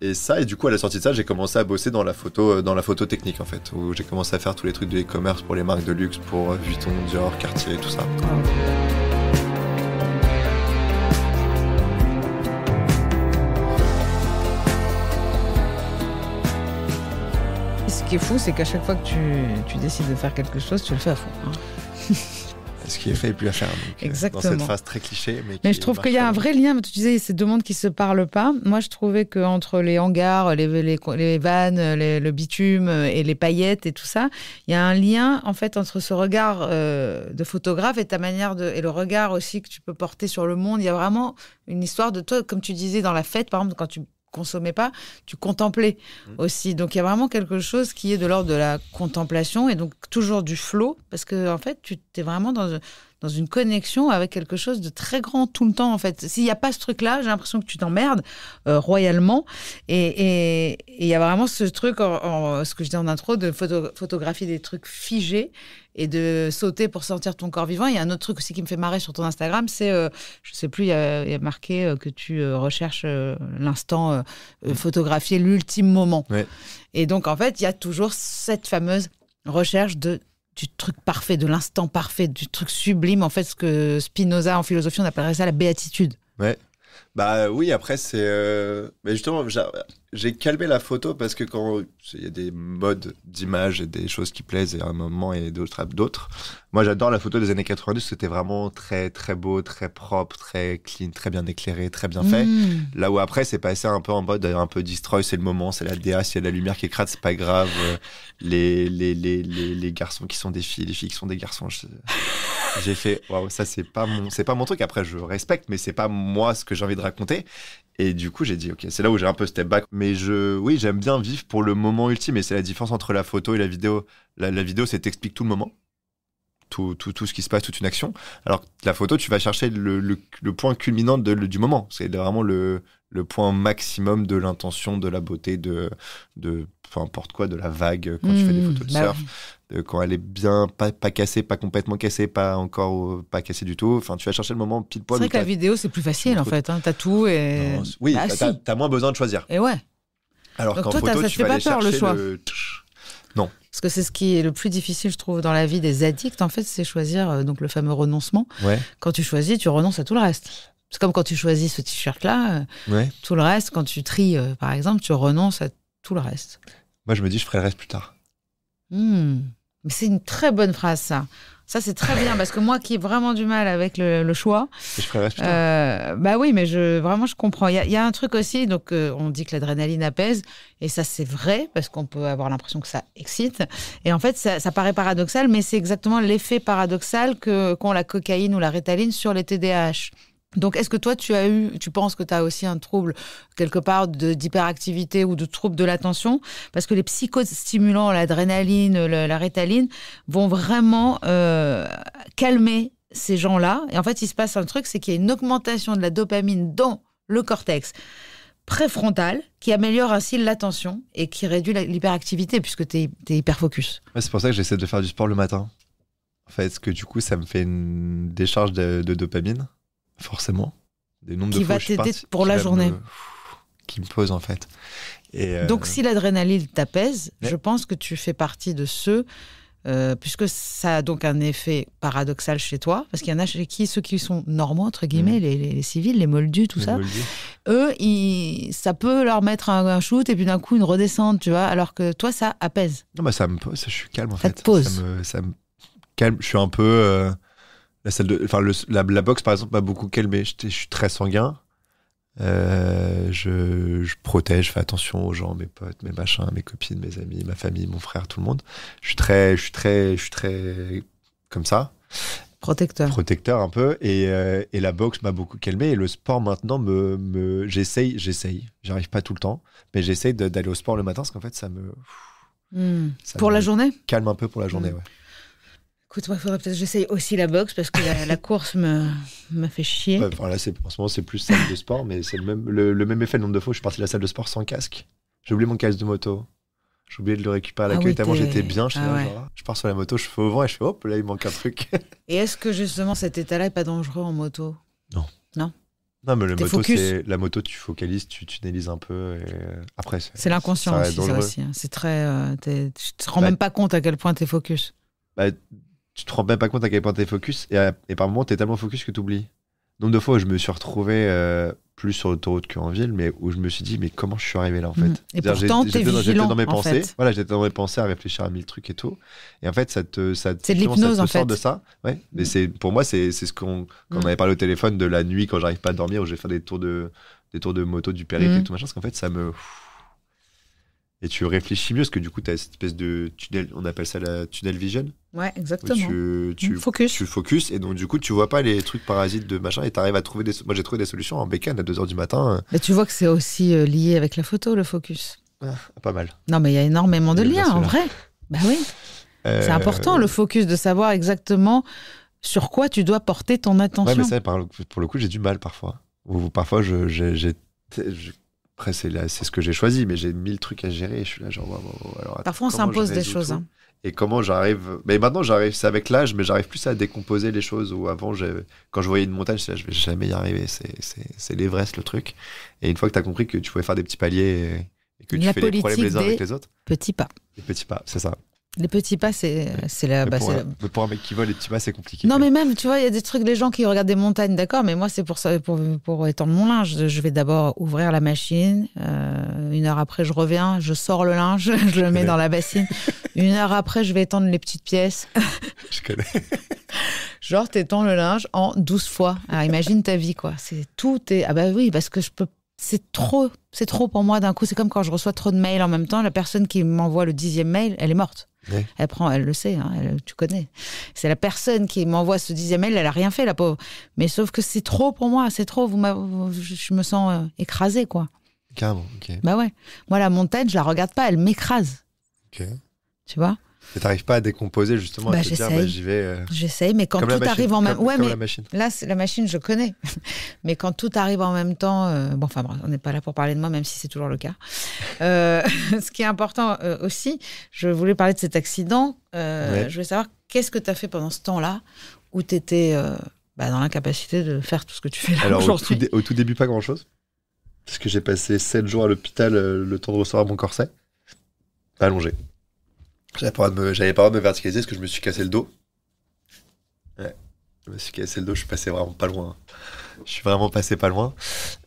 Et ça, et du coup, à la sortie de ça, j'ai commencé à bosser dans la photo technique, en fait, où j'ai commencé à faire tous les trucs de e-commerce pour les marques de luxe, pour Vuitton, Dior, Cartier, tout ça. Ce qui est fou, c'est qu'à chaque fois que tu décides de faire quelque chose, tu le fais à fond. Hein. Ce qui est fait est plus à faire. Donc, exactement. Dans cette phrase très cliché. Mais je trouve qu'il y a un vrai lien. Tu disais, ces deux mondes qui ne se parlent pas. Moi, je trouvais qu'entre les hangars, les vannes, le bitume et les paillettes et tout ça, il y a un lien, en fait, entre ce regard de photographe et ta manière et le regard aussi que tu peux porter sur le monde. Il y a vraiment une histoire de toi, comme tu disais dans la fête, par exemple, quand tu consommais pas, tu contemplais aussi. Donc, il y a vraiment quelque chose qui est de l'ordre de la contemplation et donc toujours du flow parce que, en fait, tu es vraiment dans une connexion avec quelque chose de très grand tout le temps, en fait. S'il n'y a pas ce truc-là, j'ai l'impression que tu t'emmerdes royalement. Et il y a vraiment ce truc, ce que je dis en intro, de photographier des trucs figés et de sauter pour sentir ton corps vivant. Il y a un autre truc aussi qui me fait marrer sur ton Instagram, c'est, je ne sais plus, il y a marqué que tu recherches l'instant, photographier l'ultime moment. Ouais. Et donc, en fait, il y a toujours cette fameuse recherche du truc parfait, de l'instant parfait, du truc sublime. En fait, ce que Spinoza, en philosophie, on appellerait ça la béatitude. Ouais. Bah oui, après, c'est... Mais justement, j'ai calmé la photo parce que quand il y a des modes d'image et des choses qui plaisent à un moment et d'autres. Moi, j'adore la photo des années 90. C'était vraiment très, très beau, très propre, très clean, très bien éclairé, très bien fait. Là où après, c'est passé un peu en mode un peu destroy, c'est le moment, c'est la DA, s'il y a de la lumière qui écrase, c'est pas grave. Les garçons qui sont des filles, les filles qui sont des garçons. J'ai fait, waouh, ça, c'est pas mon truc. Après, je respecte, mais c'est pas moi ce que j'ai envie de raconter. Et du coup, j'ai dit, ok, c'est là où j'ai un peu step back. Mais oui, j'aime bien vivre pour le moment ultime. Et c'est la différence entre la photo et la vidéo. La vidéo, c'est t'explique tout le moment. Tout ce qui se passe, toute une action. Alors que la photo, tu vas chercher le point culminant du moment. C'est vraiment le point maximum de l'intention, de la beauté, de peu importe quoi, de la vague quand tu fais des photos de surf. Quand elle est bien, pas cassée, pas complètement cassée, pas cassée du tout. Enfin, tu vas chercher le moment pile poil. C'est vrai que la vidéo, c'est plus facile, en fait. Hein. T'as tout et... Non, oui, t'as moins besoin de choisir. Et ouais. Alors donc qu'en toi, photo, ça tu vas aller peur, le chercher choix. Non. Parce que c'est ce qui est le plus difficile, je trouve, dans la vie des addicts, en fait, c'est choisir donc le fameux renoncement. Ouais. Quand tu choisis, tu renonces à tout le reste. C'est comme quand tu choisis ce t-shirt-là, tout le reste, quand tu tries, par exemple, tu renonces à tout le reste. Moi, je me dis, je ferai le reste plus tard. Mais c'est une très bonne phrase, ça. Ça, c'est très bien, parce que moi qui ai vraiment du mal avec le choix... Je ferai le reste plus tard. Bah oui, mais vraiment, je comprends. Il y a un truc aussi, donc on dit que l'adrénaline apaise, et ça, c'est vrai, parce qu'on peut avoir l'impression que ça excite. Et en fait, ça paraît paradoxal, mais c'est exactement l'effet paradoxal qu'ont la cocaïne ou la Ritaline sur les TDAH. Donc, est-ce que toi, tu penses que tu as aussi un trouble, quelque part, d'hyperactivité ou de trouble de l'attention? Parce que les psychostimulants, l'adrénaline, la Ritaline, vont vraiment calmer ces gens-là. Et en fait, il se passe un truc, c'est qu'il y a une augmentation de la dopamine dans le cortex préfrontal qui améliore ainsi l'attention et qui réduit l'hyperactivité puisque tu es hyper focus. Ouais, c'est pour ça que j'essaie de faire du sport le matin. En fait, parce que du coup, ça me fait une décharge de dopamine. Forcément. Des nombres qui de fois va t'aider pour la journée. Qui me pose, en fait. Et donc, si l'adrénaline t'apaise, je pense que tu fais partie de ceux, puisque ça a donc un effet paradoxal chez toi, parce qu'il y en a chez ceux qui sont normaux, entre guillemets, les civils, les moldus, tout ça. Eux, ça peut leur mettre un shoot et puis d'un coup une redescente, tu vois, alors que toi, ça apaise. Non, bah, ça me pose, je suis calme, en fait. Ça te pose. Ça me calme. Je suis un peu... la boxe, par exemple, m'a beaucoup calmé. Je suis très sanguin. Je protège, je fais attention aux gens, mes potes, mes machins, mes copines, mes amis, ma famille, mon frère, tout le monde. Je suis très comme ça. Protecteur un peu. Et la boxe m'a beaucoup calmé. Et le sport maintenant j'essaye. J'arrive pas tout le temps, mais j'essaye d'aller au sport le matin parce qu'en fait, ça pour la journée? Calme un peu pour la journée, ouais. Écoute, moi, il faudrait peut-être que j'essaye aussi la boxe parce que la course me fait chier. Ouais, enfin, là, en ce moment, c'est plus salle de sport, mais c'est le même effet le nombre de fois. Je suis parti de la salle de sport sans casque. J'ai oublié mon casque de moto. J'ai oublié de le récupérer à l'accueil tellement j'étais bien. Je pars sur la moto, je fais au vent et je fais hop, là, il manque un truc. Et est-ce que justement cet état-là n'est pas dangereux en moto? Non. Non, mais focus. la moto, tu focalises, tu tunnelises un peu. Et après, c'est l'inconscient aussi, ça aussi. Hein. C'est très. Tu te rends même pas compte à quel point t'es focus. Tu te rends même pas compte à quel point t'es focus. Et par moments, t'es tellement focus que t'oublies. Nombre de fois où je me suis retrouvé plus sur l'autoroute qu'en ville, mais où je me suis dit, mais comment je suis arrivé là, en fait. Et pourtant, t'es vigilant, j'étais dans mes pensées. Fait. Voilà, j'étais dans mes pensées à réfléchir à 1000 trucs et tout. Et en fait, c'est de l'hypnose, en fait. Sort de ça. Ouais. Mais pour moi, c'est ce quand on avait parlé au téléphone de la nuit, quand j'arrive pas à dormir, où je vais faire des tours de moto, du périple et tout machin, parce qu'en fait, ça me... Et tu réfléchis mieux, parce que du coup, tu as cette espèce de tunnel, on appelle ça la tunnel vision. Ouais, exactement. Tu focus, et donc du coup, tu vois pas les trucs parasites de machin, et tu arrives à trouver des... Moi, j'ai trouvé des solutions en bécane à 2h du matin. Mais tu vois que c'est aussi lié avec la photo, le focus. Pas mal. Non, mais il y a énormément de liens, en vrai. Bah oui. C'est important, le focus, de savoir exactement sur quoi tu dois porter ton attention. Ouais, mais ça, pour le coup, j'ai du mal parfois. Ou parfois, après, c'est ce que j'ai choisi, mais j'ai 1000 trucs à gérer et je suis là, genre, alors, parfois, on s'impose des choses. Hein. Et comment j'arrive. Mais maintenant, c'est avec l'âge, mais j'arrive plus à décomposer les choses. Ou avant, quand je voyais une montagne, je disais, je vais jamais y arriver. C'est l'Everest, le truc. Et une fois que tu as compris que tu pouvais faire des petits paliers et que tu fais les problèmes les uns avec les autres. Petits pas. Les petits pas, c'est ça. Les petits pas, c'est la. Mais pour un mec qui vole les petits pas, c'est compliqué. Non, mais même, tu vois, il y a des trucs, les gens qui regardent des montagnes, d'accord, mais moi, c'est pour ça, pour étendre mon linge. Je vais d'abord ouvrir la machine. 1 heure après, je reviens, je sors le linge, je le mets dans la bassine. 1 heure après, je vais étendre les petites pièces. Je connais. Genre, t'étends le linge en 12 fois. Alors, imagine ta vie, quoi. Ah bah oui, parce que je peux. C'est trop pour moi d'un coup. C'est comme quand je reçois trop de mails en même temps. La personne qui m'envoie le 10e mail, elle est morte. Ouais. Elle le sait, hein, tu connais. C'est la personne qui m'envoie ce 10e mail, elle a rien fait, la pauvre. Mais sauf que c'est trop pour moi, c'est trop. Je me sens écrasée, quoi. Carrément, ok. Bah ouais. Moi, la montagne, je la regarde pas, elle m'écrase. Ok. Tu vois? Et t'arrives pas à décomposer justement, à te dire, j'y vais. J'essaye, mais quand tout arrive en même temps. Ouais, mais la machine. Là, la machine, je connais. Mais quand tout arrive en même temps, on n'est pas là pour parler de moi, même si c'est toujours le cas. Ce qui est important aussi, je voulais parler de cet accident. Je voulais savoir qu'est-ce que tu as fait pendant ce temps-là où tu étais dans l'incapacité de faire tout ce que tu fais là. Alors, aujourd'hui. au tout début, pas grand-chose. Parce que j'ai passé 7 jours à l'hôpital, le temps de recevoir mon corset. Allongé. J'avais pas le droit de me verticaliser parce que je me suis cassé le dos. Ouais, je me suis cassé le dos, je suis passé vraiment pas loin. Je suis vraiment passé pas loin.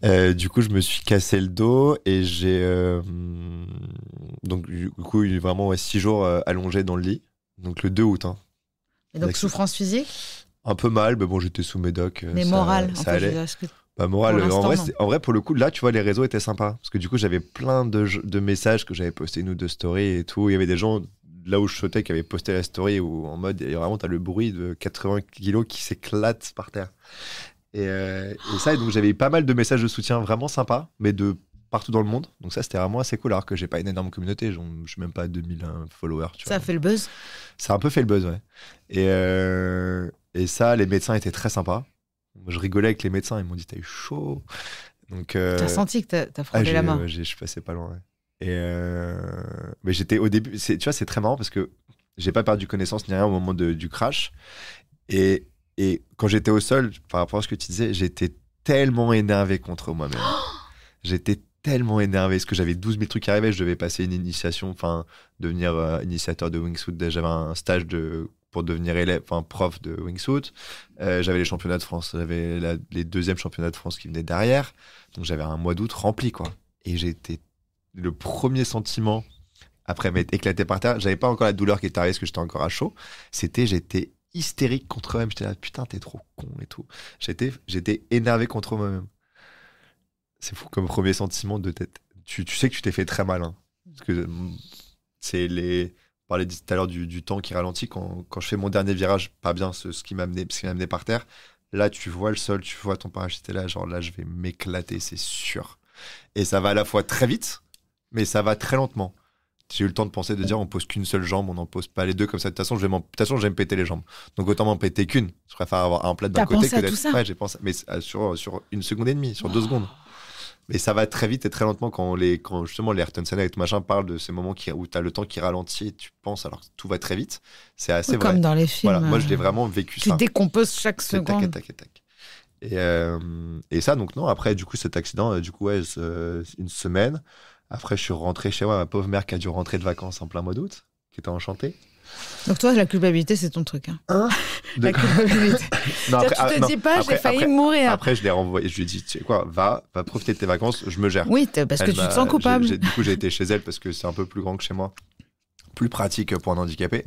Du coup, je me suis cassé le dos et j'ai... Donc, du coup, vraiment 6 jours allongé dans le lit. Donc, le 2 août. Hein. Et donc, souffrance physique ? Un peu mal, mais bon, j'étais sous médoc. Mais morale, ça allait. Morale, en vrai, pour le coup, là, tu vois, les réseaux étaient sympas. Parce que du coup, j'avais plein de messages que j'avais postés, une ou deux stories et tout. Il y avait des gens, là où je sautais, qui avaient posté la story où en mode, et vraiment, t'as le bruit de 80 kilos qui s'éclate par terre. Et ça, et donc j'avais eu pas mal de messages de soutien vraiment sympas, mais de partout dans le monde. Donc ça, c'était vraiment assez cool, alors que j'ai pas une énorme communauté. Je suis même pas à 2000 followers. Tu vois. Ça a fait le buzz ? Ça a un peu fait le buzz, ouais. Et ça, les médecins étaient très sympas. Je rigolais avec les médecins, ils m'ont dit t'as eu chaud. Donc t'as senti que t'as frôlé la mort. Je suis passé pas loin. Ouais. Mais j'étais au début, tu vois, c'est très marrant parce que j'ai pas perdu connaissance ni rien au moment du crash. Et quand j'étais au sol, par rapport à ce que tu disais, j'étais tellement énervé contre moi-même. J'étais tellement énervé parce que j'avais 12 000 trucs qui arrivaient. Je devais passer une initiation, enfin devenir initiateur de wingsuit. J'avais un stage pour devenir prof de wingsuit. J'avais les championnats de France, j'avais les 2e championnats de France qui venaient derrière. Donc j'avais un mois d'août rempli, quoi. Et j'étais le premier sentiment après m'être éclaté par terre. J'avais pas encore la douleur qui était arrivée parce que j'étais encore à chaud. J'étais hystérique contre moi-même. J'étais là, putain, t'es trop con et tout. J'étais énervé contre moi-même. C'est fou comme premier sentiment de tête. Tu sais que tu t'es fait très mal, hein. Parce que c'est on parlait tout à l'heure du temps qui ralentit. Quand je fais mon dernier virage, pas bien, ce qui m'a amené par terre, là, tu vois le sol, tu vois ton parachute là, genre là, je vais m'éclater, c'est sûr. Et ça va à la fois très vite, mais ça va très lentement. J'ai eu le temps de penser, de dire, on pose qu'une seule jambe, on n'en pose pas les deux comme ça. De toute façon, je vais me péter les jambes. Donc autant m'en péter qu'une. Je préfère avoir un plat d'un côté que d'être... Ouais, j'ai pensé, mais sur 1 seconde et demie, sur 2 secondes. Mais ça va très vite et très lentement quand justement les Ayrton Senna et tout machin parlent de ces moments où tu as le temps qui ralentit et tu penses alors que tout va très vite. C'est assez vrai. Comme dans les films. Voilà, moi je l'ai vraiment vécu tu ça. Tu décomposes chaque seconde. Tac. Et ça, donc non, après, du coup, cet accident, une semaine. Après, je suis rentré chez moi, ma pauvre mère qui a dû rentrer de vacances en plein mois d'août, qui était enchantée. Donc toi, la culpabilité, c'est ton truc. La culpabilité. Non, tu te dis pas, j'ai failli mourir. Après, je l'ai renvoyé. Je lui ai dit, tu sais quoi, va profiter de tes vacances, je me gère. Oui, parce que tu te sens coupable. Du coup, j'ai été chez elle parce que c'est un peu plus grand que chez moi. Plus pratique pour un handicapé.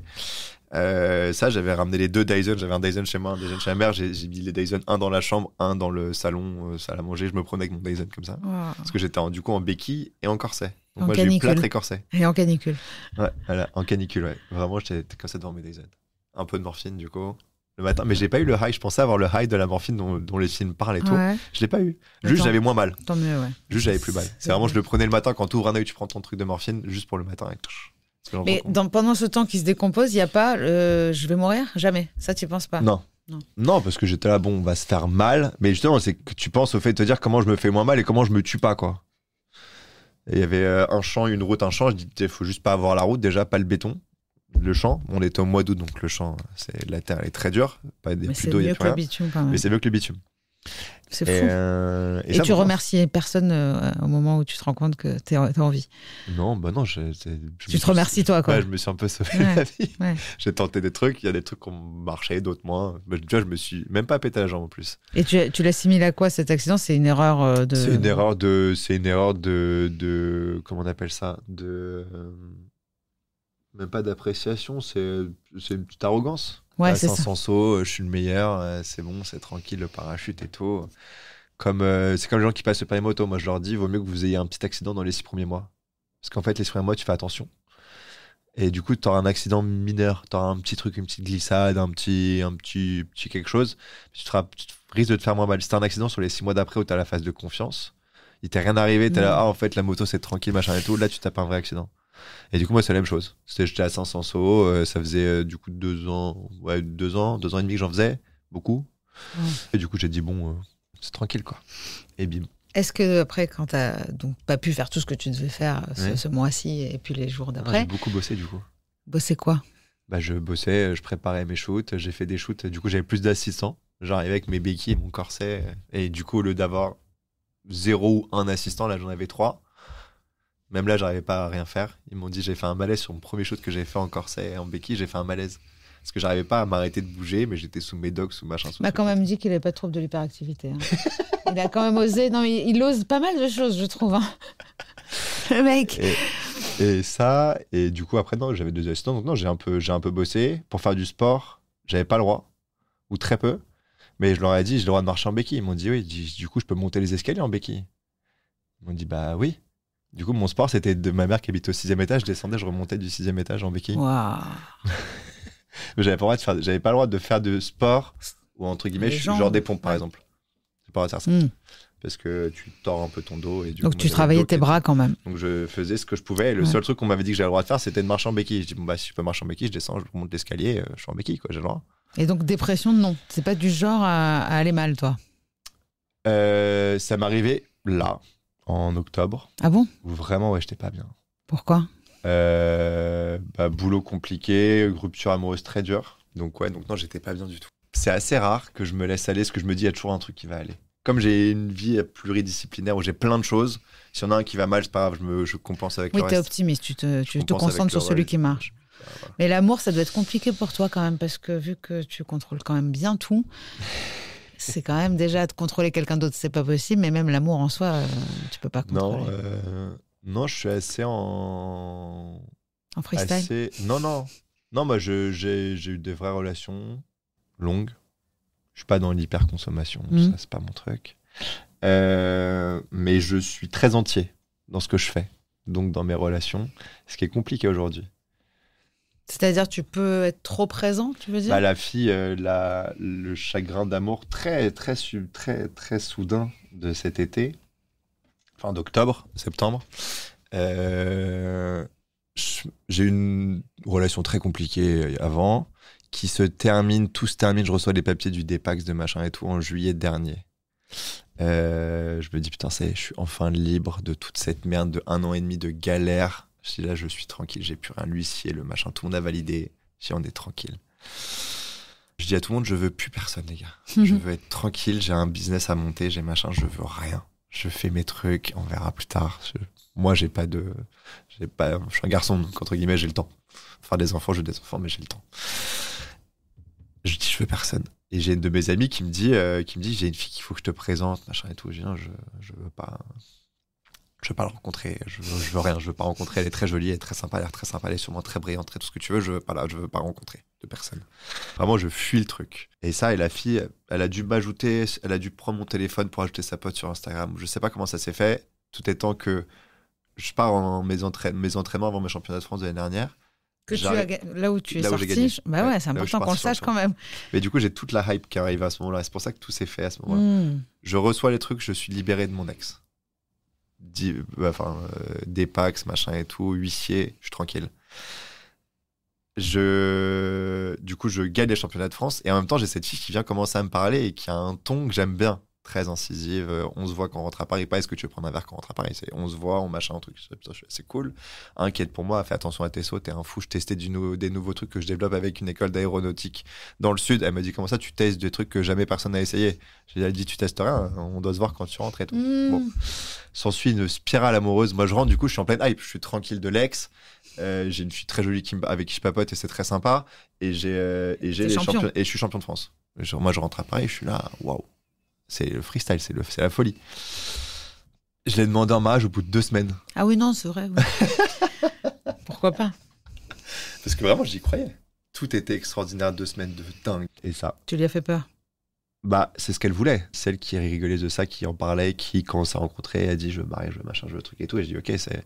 Ça, j'avais ramené les 2 Dyson. J'avais un Dyson chez moi, un Dyson chez ma mère. J'ai mis les Dyson, un dans la chambre, un dans le salon, salle à manger. Je me prenais avec mon Dyson comme ça. Wow. Parce que j'étais du coup en béquille et en corset. Donc moi, j'ai eu plâtre et corset. Et en canicule. Ouais, voilà, en canicule, ouais. Vraiment, j'étais comme ça devant mes Dyson. Un peu de morphine, du coup, le matin. Mais j'ai pas eu le high. Je pensais avoir le high de la morphine dont les films parlent et tout. Ouais. Je l'ai pas eu. Juste, j'avais moins mal. Tant mieux, ouais. Juste, j'avais plus mal. C'est vraiment, je le prenais le matin. Quand tu ouvres un œil, tu prends ton truc de morphine, juste pour le matin. Mais pendant ce temps qui se décompose, il n'y a pas je vais mourir? Jamais. Ça, tu y penses pas? Non, parce que j'étais là, bon, on va se faire mal. Mais justement, c'est que tu penses au fait de te dire comment je me fais moins mal et comment je me tue pas, quoi. Et il y avait un champ, une route, un champ. Je dis, il faut juste pas avoir la route, déjà, pas le béton. Le champ, on était au mois d'août, donc le champ, la terre, elle est très dure. Pas des pluies d'eau, il n'y a plus rien. Bitume, quand même. Mais c'est mieux que le bitume. C'est fou. Et tu remercies personne au moment où tu te rends compte que t'as envie? Non, bah non. Tu te remercies toi, quoi. Ouais, je me suis un peu sauvé la vie. Ouais. J'ai tenté des trucs, il y a des trucs qui ont marché, d'autres moins. Tu vois, je me suis même pas pété la jambe en plus. Et tu l'assimiles à quoi, cet accident? C'est une erreur de... C'est une erreur de comment on appelle ça? Même pas d'appréciation, c'est une petite arrogance. Ouais, c'est ça. Sans saut, je suis le meilleur, c'est bon, c'est tranquille, le parachute et tout. C'est comme les gens qui passent le permis moto. Moi, je leur dis, il vaut mieux que vous ayez un petit accident dans les 6 premiers mois. Parce qu'en fait, les 6 premiers mois, tu fais attention. Et du coup, tu auras un accident mineur. Tu auras un petit truc, une petite glissade, un petit quelque chose. Tu risques de te faire moins mal. Si tu as un accident sur les 6 mois d'après où tu as la phase de confiance, il t'est rien arrivé, tu es là, en fait, la moto, c'est tranquille, machin et tout. Là, tu tapes un vrai accident. Et du coup, moi, c'est la même chose. J'étais à 500 sauts, ça faisait du coup 2 ans et demi que j'en faisais, beaucoup. Et du coup, j'ai dit, bon, c'est tranquille, quoi. Et bim. Est-ce que après, quand t'as donc pas pu faire tout ce que tu devais faire ce mois-ci et puis les jours d'après... J'ai beaucoup bossé, du coup. Bossé quoi? Je bossais, je préparais mes shoots, j'ai fait des shoots. Du coup, j'avais plus d'assistants. J'arrivais avec mes béquilles et mon corset. Et du coup, au lieu d'avoir 0 ou 1 assistant, là, j'en avais 3. Même là, j'arrivais pas à rien faire. Ils m'ont dit, j'ai fait un malaise sur mon premier shoot que j'avais fait en corset et en béquille. J'ai fait un malaise. Parce que j'arrivais pas à m'arrêter de bouger, mais j'étais sous médoc, sous machin. Il m'a quand même dit qu'il n'avait pas de trouble de l'hyperactivité. Il a quand même osé. Non, il ose pas mal de choses, je trouve. Le mec. Et ça, et du coup, après, non, j'avais 2 assistants. Donc, non, j'ai un peu bossé. Pour faire du sport, j'avais pas le droit. Ou très peu. Mais je leur ai dit, j'ai le droit de marcher en béquille. Ils m'ont dit, oui. Du coup, je peux monter les escaliers en béquille. Ils m'ont dit, bah oui. Du coup, mon sport, c'était de ma mère qui habite au 6e étage. Je descendais, je remontais du 6e étage en béquille. Waouh. J'avais pas le droit de faire de sport ou entre guillemets, genre des pompes, par exemple. J'ai pas le droit de faire ça. Parce que tu tords un peu ton dos. Et donc, tu travaillais tes bras quand même. Donc, je faisais ce que je pouvais. Et le seul truc qu'on m'avait dit que j'avais le droit de faire, c'était de marcher en béquille. Je dis, bon, bah, si je peux marcher en béquille, je descends, je remonte l'escalier, je suis en béquille, quoi, j'ai le droit. Et donc, dépression, non. C'est pas du genre à aller mal, toi? Ça m'arrivait là. En octobre. Ah bon? Où vraiment, ouais, j'étais pas bien. Pourquoi? Boulot compliqué, rupture amoureuse très dure. Donc non, j'étais pas bien du tout. C'est assez rare que je me laisse aller, parce que je me dis, il y a toujours un truc qui va aller. Comme j'ai une vie pluridisciplinaire où j'ai plein de choses, s'il y en a un qui va mal, c'est pas grave, je compense avec le reste. Oui, t'es optimiste, tu te concentres sur celui qui marche. Voilà. Mais l'amour, ça doit être compliqué pour toi quand même, parce que vu que tu contrôles quand même bien tout... C'est quand même déjà de contrôler quelqu'un d'autre, c'est pas possible, mais même l'amour en soi, tu peux pas contrôler. Non, je suis assez en freestyle. Non, moi j'ai eu des vraies relations longues. Je suis pas dans l'hyperconsommation, ça c'est pas mon truc. Mais je suis très entier dans ce que je fais, donc dans mes relations, ce qui est compliqué aujourd'hui. C'est-à-dire, tu peux être trop présent, tu veux dire? La fille, le chagrin d'amour très, très, très, très soudain de cet été, enfin septembre. J'ai eu une relation très compliquée avant, tout se termine, je reçois les papiers du Dépax de machin et tout en juillet dernier. Je me dis, putain, je suis enfin libre de toute cette merde de 1 an et demi de galère. Si là, je suis tranquille, j'ai plus rien. L'huissier, le machin, tout le monde a validé. Si on est tranquille. Je dis à tout le monde, je veux plus personne, les gars. Je veux être tranquille, j'ai un business à monter, j'ai machin, je veux rien. Je fais mes trucs, on verra plus tard. Moi, je suis un garçon, donc entre guillemets, j'ai le temps. Faire des enfants, je veux des enfants, mais j'ai le temps. Je dis, je veux personne. Et j'ai une de mes amies qui me dit, j'ai une fille qu'il faut que je te présente, machin et tout. Je dis, non, je veux pas la rencontrer. Je veux rien. Je veux pas rencontrer. Elle est très jolie, elle est très sympa, elle est sûrement très brillante, très tout ce que tu veux. Je veux pas rencontrer de personne. Vraiment, je fuis le truc. Et ça, et la fille, elle a dû m'ajouter, elle a dû prendre mon téléphone pour ajouter sa pote sur Instagram. Je sais pas comment ça s'est fait. Tout étant que je pars en mes entraînements avant mes championnats de France de l'année dernière. Là où tu es sorti, bah ouais, c'est important qu'on le sache quand même. Mais du coup, j'ai toute la hype qui arrive à ce moment-là. C'est pour ça que tout s'est fait à ce moment-là. Je reçois les trucs, je suis libéré de mon ex. Des Pax, machin et tout, huissier, je suis tranquille. Du coup, je gagne les championnats de France et en même temps, j'ai cette fille qui vient commencer à me parler et qui a un ton que j'aime bien. Très incisive, on se voit quand on rentre à Paris. Pas est-ce que tu veux prendre un verre quand on rentre à Paris, c'est on se voit, on machin un truc, c'est cool. Inquiète pour moi, fais attention à tes sauts, t'es un fou, je testais des nouveaux trucs que je développe avec une école d'aéronautique dans le sud. Elle m'a dit, comment ça tu testes des trucs que jamais personne n'a essayé? Elle dit, tu testes rien, on doit se voir quand tu rentres et tout. Bon, s'ensuit une spirale amoureuse. Moi je rentre, du coup je suis en pleine hype, je suis tranquille de l'ex. J'ai une fille très jolie avec qui je papote et c'est très sympa. Et j'ai les champions et je suis champion de France. Moi je rentre à Paris, je suis là, waouh. C'est le freestyle, c'est la folie. Je l'ai demandé en mariage au bout de 2 semaines. Ah oui, non, c'est vrai. Oui. Pourquoi pas? Parce que vraiment, j'y croyais. Tout était extraordinaire, 2 semaines de dingue. Et ça. Tu lui as fait peur? Bah, c'est ce qu'elle voulait. Celle qui rigolait de ça, qui en parlait, qui, quand on s'est rencontrés, a dit je veux me marier, je veux machin, je veux truc et tout. Et j'ai dit ok, c'est.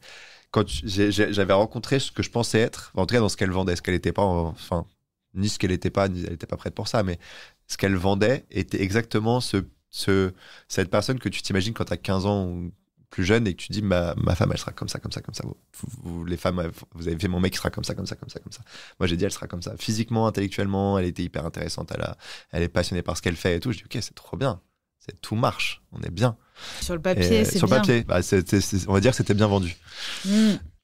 Quand j'avais rencontré ce que je pensais être, en tout cas dans ce qu'elle vendait, ce qu'elle n'était pas, enfin, ni ce qu'elle n'était pas, ni elle n'était pas prête pour ça, mais ce qu'elle vendait était exactement cette personne que tu t'imagines quand tu as 15 ans ou plus jeune et que tu dis ma femme elle sera comme ça. Vous les femmes, vous avez fait mon mec il sera comme ça. Moi j'ai dit elle sera comme ça. Physiquement, intellectuellement, elle était hyper intéressante, elle est passionnée par ce qu'elle fait et tout. Je dis ok, c'est trop bien. Tout marche, on est bien. Sur le papier, c'est bien. Sur le papier, bah, on va dire que c'était bien vendu.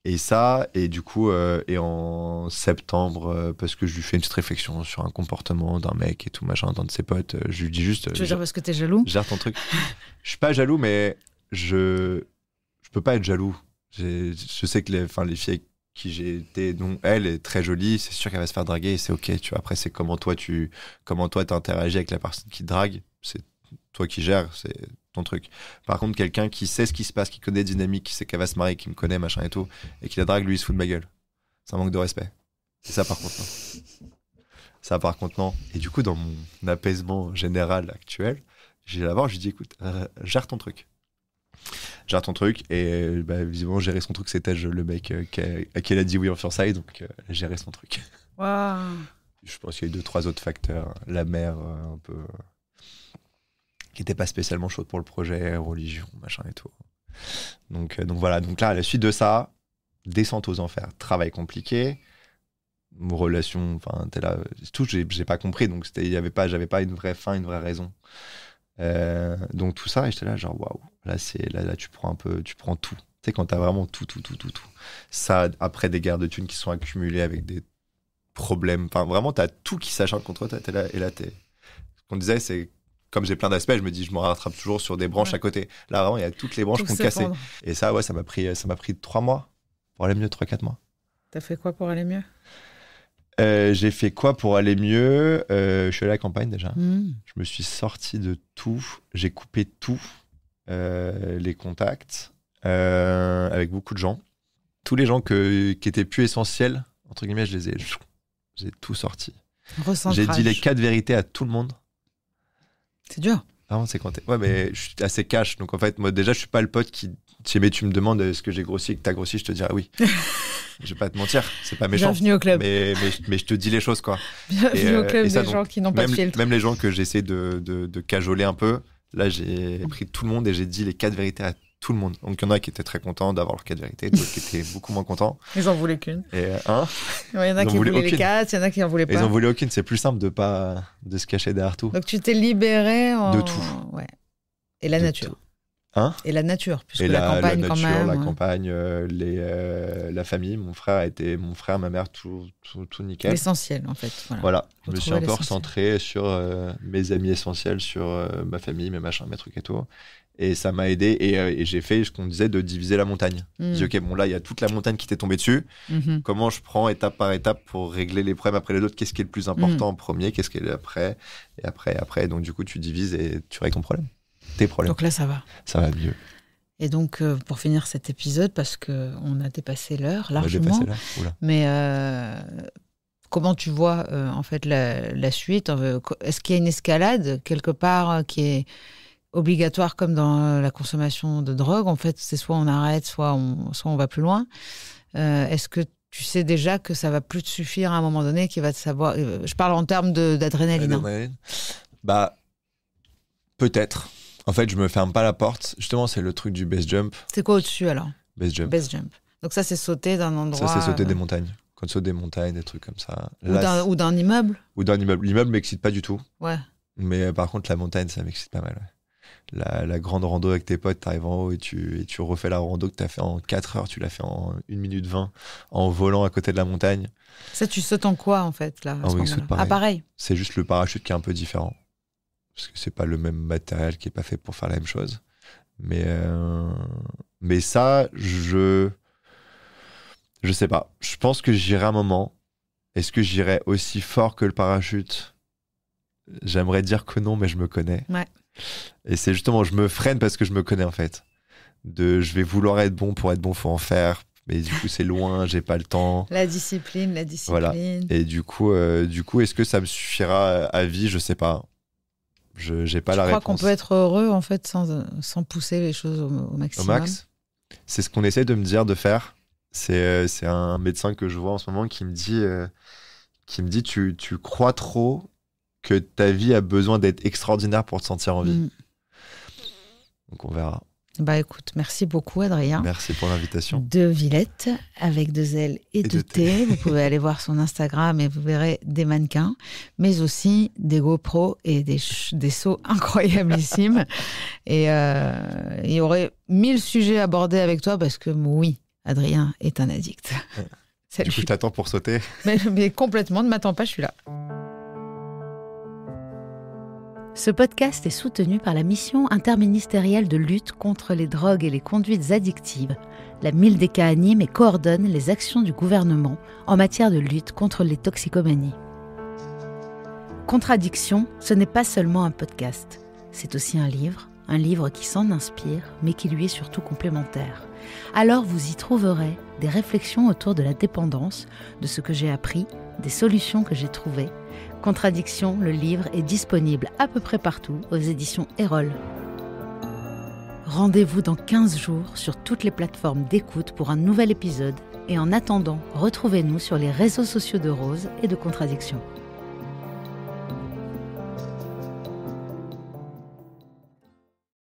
Et ça, et du coup, et en septembre, parce que je lui fais une petite réflexion sur un comportement d'un mec et tout, machin, d'un de ses potes, je lui dis juste... Tu veux dire parce que t'es jaloux? Gère ton truc. Je suis pas jaloux, mais je peux pas être jaloux. Je sais que les filles avec qui j'ai été, dont elle est très jolie, c'est sûr qu'elle va se faire draguer et c'est ok, tu vois. Après, c'est comment toi t'interagis avec la personne qui te drague, c'est toi qui gères, c'est ton truc. Par contre, quelqu'un qui sait ce qui se passe, qui connaît les dynamiques, qui sait qu'elle va se marier, qui me connaît, machin et tout, et qui la drague, lui, il se fout de ma gueule. C'est un manque de respect. Et ça, par contre, non. Et du coup, dans mon apaisement général actuel, j'ai la voir, je lui dis, écoute, gère ton truc. Et visiblement, gérer son truc, c'était le mec à qui elle a dit oui en fiançailles, donc gérer son truc. Wow. Je pense qu'il y a eu 2-3 autres facteurs. La mère, un peu... qui n'était pas spécialement chaude pour le projet, religion, machin et tout. Donc voilà, donc là, à la suite de ça, descente aux enfers, travail compliqué, relation, enfin, t'es là, tout, j'ai pas compris, donc j'avais pas une vraie fin, une vraie raison. Donc tout ça, et j'étais là, genre, waouh, là, tu prends tout. Tu sais, quand t'as vraiment tout. Ça, après des guerres de thunes qui sont accumulées avec des problèmes, enfin, vraiment, t'as tout qui s'acharne contre toi, t'es là, et là, ce qu'on disait, c'est comme j'ai plein d'aspects, je me dis, je me rattrape toujours sur des branches à côté. Là, vraiment, il y a toutes les branches qui ont cassé. Et ça, ouais, ça m'a pris 3 mois pour aller mieux, 3-4 mois. T'as fait quoi pour aller mieux? J'ai fait quoi pour aller mieux? Je suis allé à la campagne déjà. Je me suis sorti de tout. J'ai coupé tout. Les contacts. Avec beaucoup de gens. Tous les gens qui étaient plus essentiels, entre guillemets, j'ai tout sorti. J'ai dit les 4 vérités à tout le monde. C'est dur. Vraiment, c'est compté. Ouais, mais je suis assez cash. Donc, en fait, moi, déjà, je suis pas le pote qui... Mais tu me demandes est-ce que j'ai grossi et que t'as grossi, je te dirais oui. Je vais pas te mentir. C'est pas méchant. Bienvenue au club. Mais je te dis les choses, quoi. Bienvenue au club des gens qui n'ont pas de filtre. Même les gens que j'essaie de cajoler un peu, là, j'ai pris tout le monde et j'ai dit les 4 vérités à tout le monde. Donc, il y en a qui étaient très contents d'avoir leurs 4 vérités, d'autres qui étaient beaucoup moins contents. Ils en voulaient qu'une. Et, il y en a qui voulaient les 4, il y en a qui en voulaient pas. Ils en voulaient aucune. C'est plus simple de se cacher derrière tout. Donc, tu t'es libéré de tout. Ouais. Et la nature. Tout. Et la nature, puisque Et la campagne nature, quand même. la campagne, la famille, mon frère, ma mère, tout nickel. L'essentiel, en fait. Voilà. Je me suis un peu recentré sur mes amis essentiels, sur ma famille, mes machins, mes trucs et tout. Et ça m'a aidé. Et j'ai fait ce qu'on disait de diviser la montagne. Je dis, OK, bon, là, il y a toute la montagne qui t'est tombée dessus. Comment je prends étape par étape pour régler les problèmes après les autres? Qu'est-ce qui est le plus important en premier? Qu'est-ce qui est après? Et après. Donc, du coup, tu divises et tu règles ton problème. Tes problèmes. Donc là, ça va. Ça va mieux. Et donc, pour finir cet épisode, parce qu'on a dépassé l'heure largement, mais comment tu vois en fait la suite? Est-ce qu'il y a une escalade quelque part qui est obligatoire comme dans la consommation de drogue? En fait, c'est soit on arrête, soit on va plus loin. Est-ce que tu sais déjà que ça va plus te suffire à un moment donné, qu'il va te savoir... Je parle en termes d'adrénaline. Bah, peut-être. En fait, je me ferme pas la porte. Justement, c'est le truc du base jump. C'est quoi au-dessus alors? Base jump. Donc ça, c'est sauter d'un endroit... Ça, c'est sauter des montagnes. Quand tu sautes des montagnes, des trucs comme ça. Ou d'un immeuble? Ou d'un immeuble. L'immeuble m'excite pas du tout. Ouais. Mais par contre, la montagne, ça m'excite pas mal. La grande rando avec tes potes, t'arrives en haut et tu refais la rando que t'as fait en 4 heures, tu l'as fait en 1 minute 20 en volant à côté de la montagne. Ça, tu sautes en quoi en fait là, en wingsuit, pareil. Ah, pareil. C'est juste le parachute qui est un peu différent. Parce que c'est pas le même matériel qui est pas fait pour faire la même chose. Mais ça, je sais pas. Je pense que j'irai un moment. Est-ce que j'irai aussi fort que le parachute? J'aimerais dire que non, mais je me connais. Ouais. Et c'est justement, je me freine parce que je me connais en fait. Je vais vouloir être bon pour être bon, faut en faire. Mais du coup, c'est loin, j'ai pas le temps. La discipline. Voilà. Et du coup, est-ce que ça me suffira à vie? Je sais pas. J'ai pas la réponse. Je crois qu'on peut être heureux en fait sans pousser les choses au maximum. Au max. C'est ce qu'on essaie de me dire de faire. C'est un médecin que je vois en ce moment qui me dit tu crois trop que ta vie a besoin d'être extraordinaire pour te sentir en vie. Donc on verra. Bah écoute, merci beaucoup Adrien. Merci pour l'invitation. De Villette, avec 2 L et 2 T. Vous pouvez aller voir son Instagram et vous verrez des mannequins, mais aussi des GoPro et des sauts incroyablissimes. Et il y aurait 1000 sujets abordés avec toi parce que oui, Adrien est un addict. Du coup, je t'attends pour sauter. Mais complètement, ne m'attends pas, je suis là. Ce podcast est soutenu par la mission interministérielle de lutte contre les drogues et les conduites addictives. La MILDECA anime et coordonne les actions du gouvernement en matière de lutte contre les toxicomanies. Contradiction, ce n'est pas seulement un podcast. C'est aussi un livre qui s'en inspire, mais qui lui est surtout complémentaire. Alors vous y trouverez des réflexions autour de la dépendance, de ce que j'ai appris, des solutions que j'ai trouvées. Contradiction, le livre est disponible à peu près partout aux éditions Erol. Rendez-vous dans 15 jours sur toutes les plateformes d'écoute pour un nouvel épisode. Et en attendant, retrouvez-nous sur les réseaux sociaux de Rose et de Contradiction.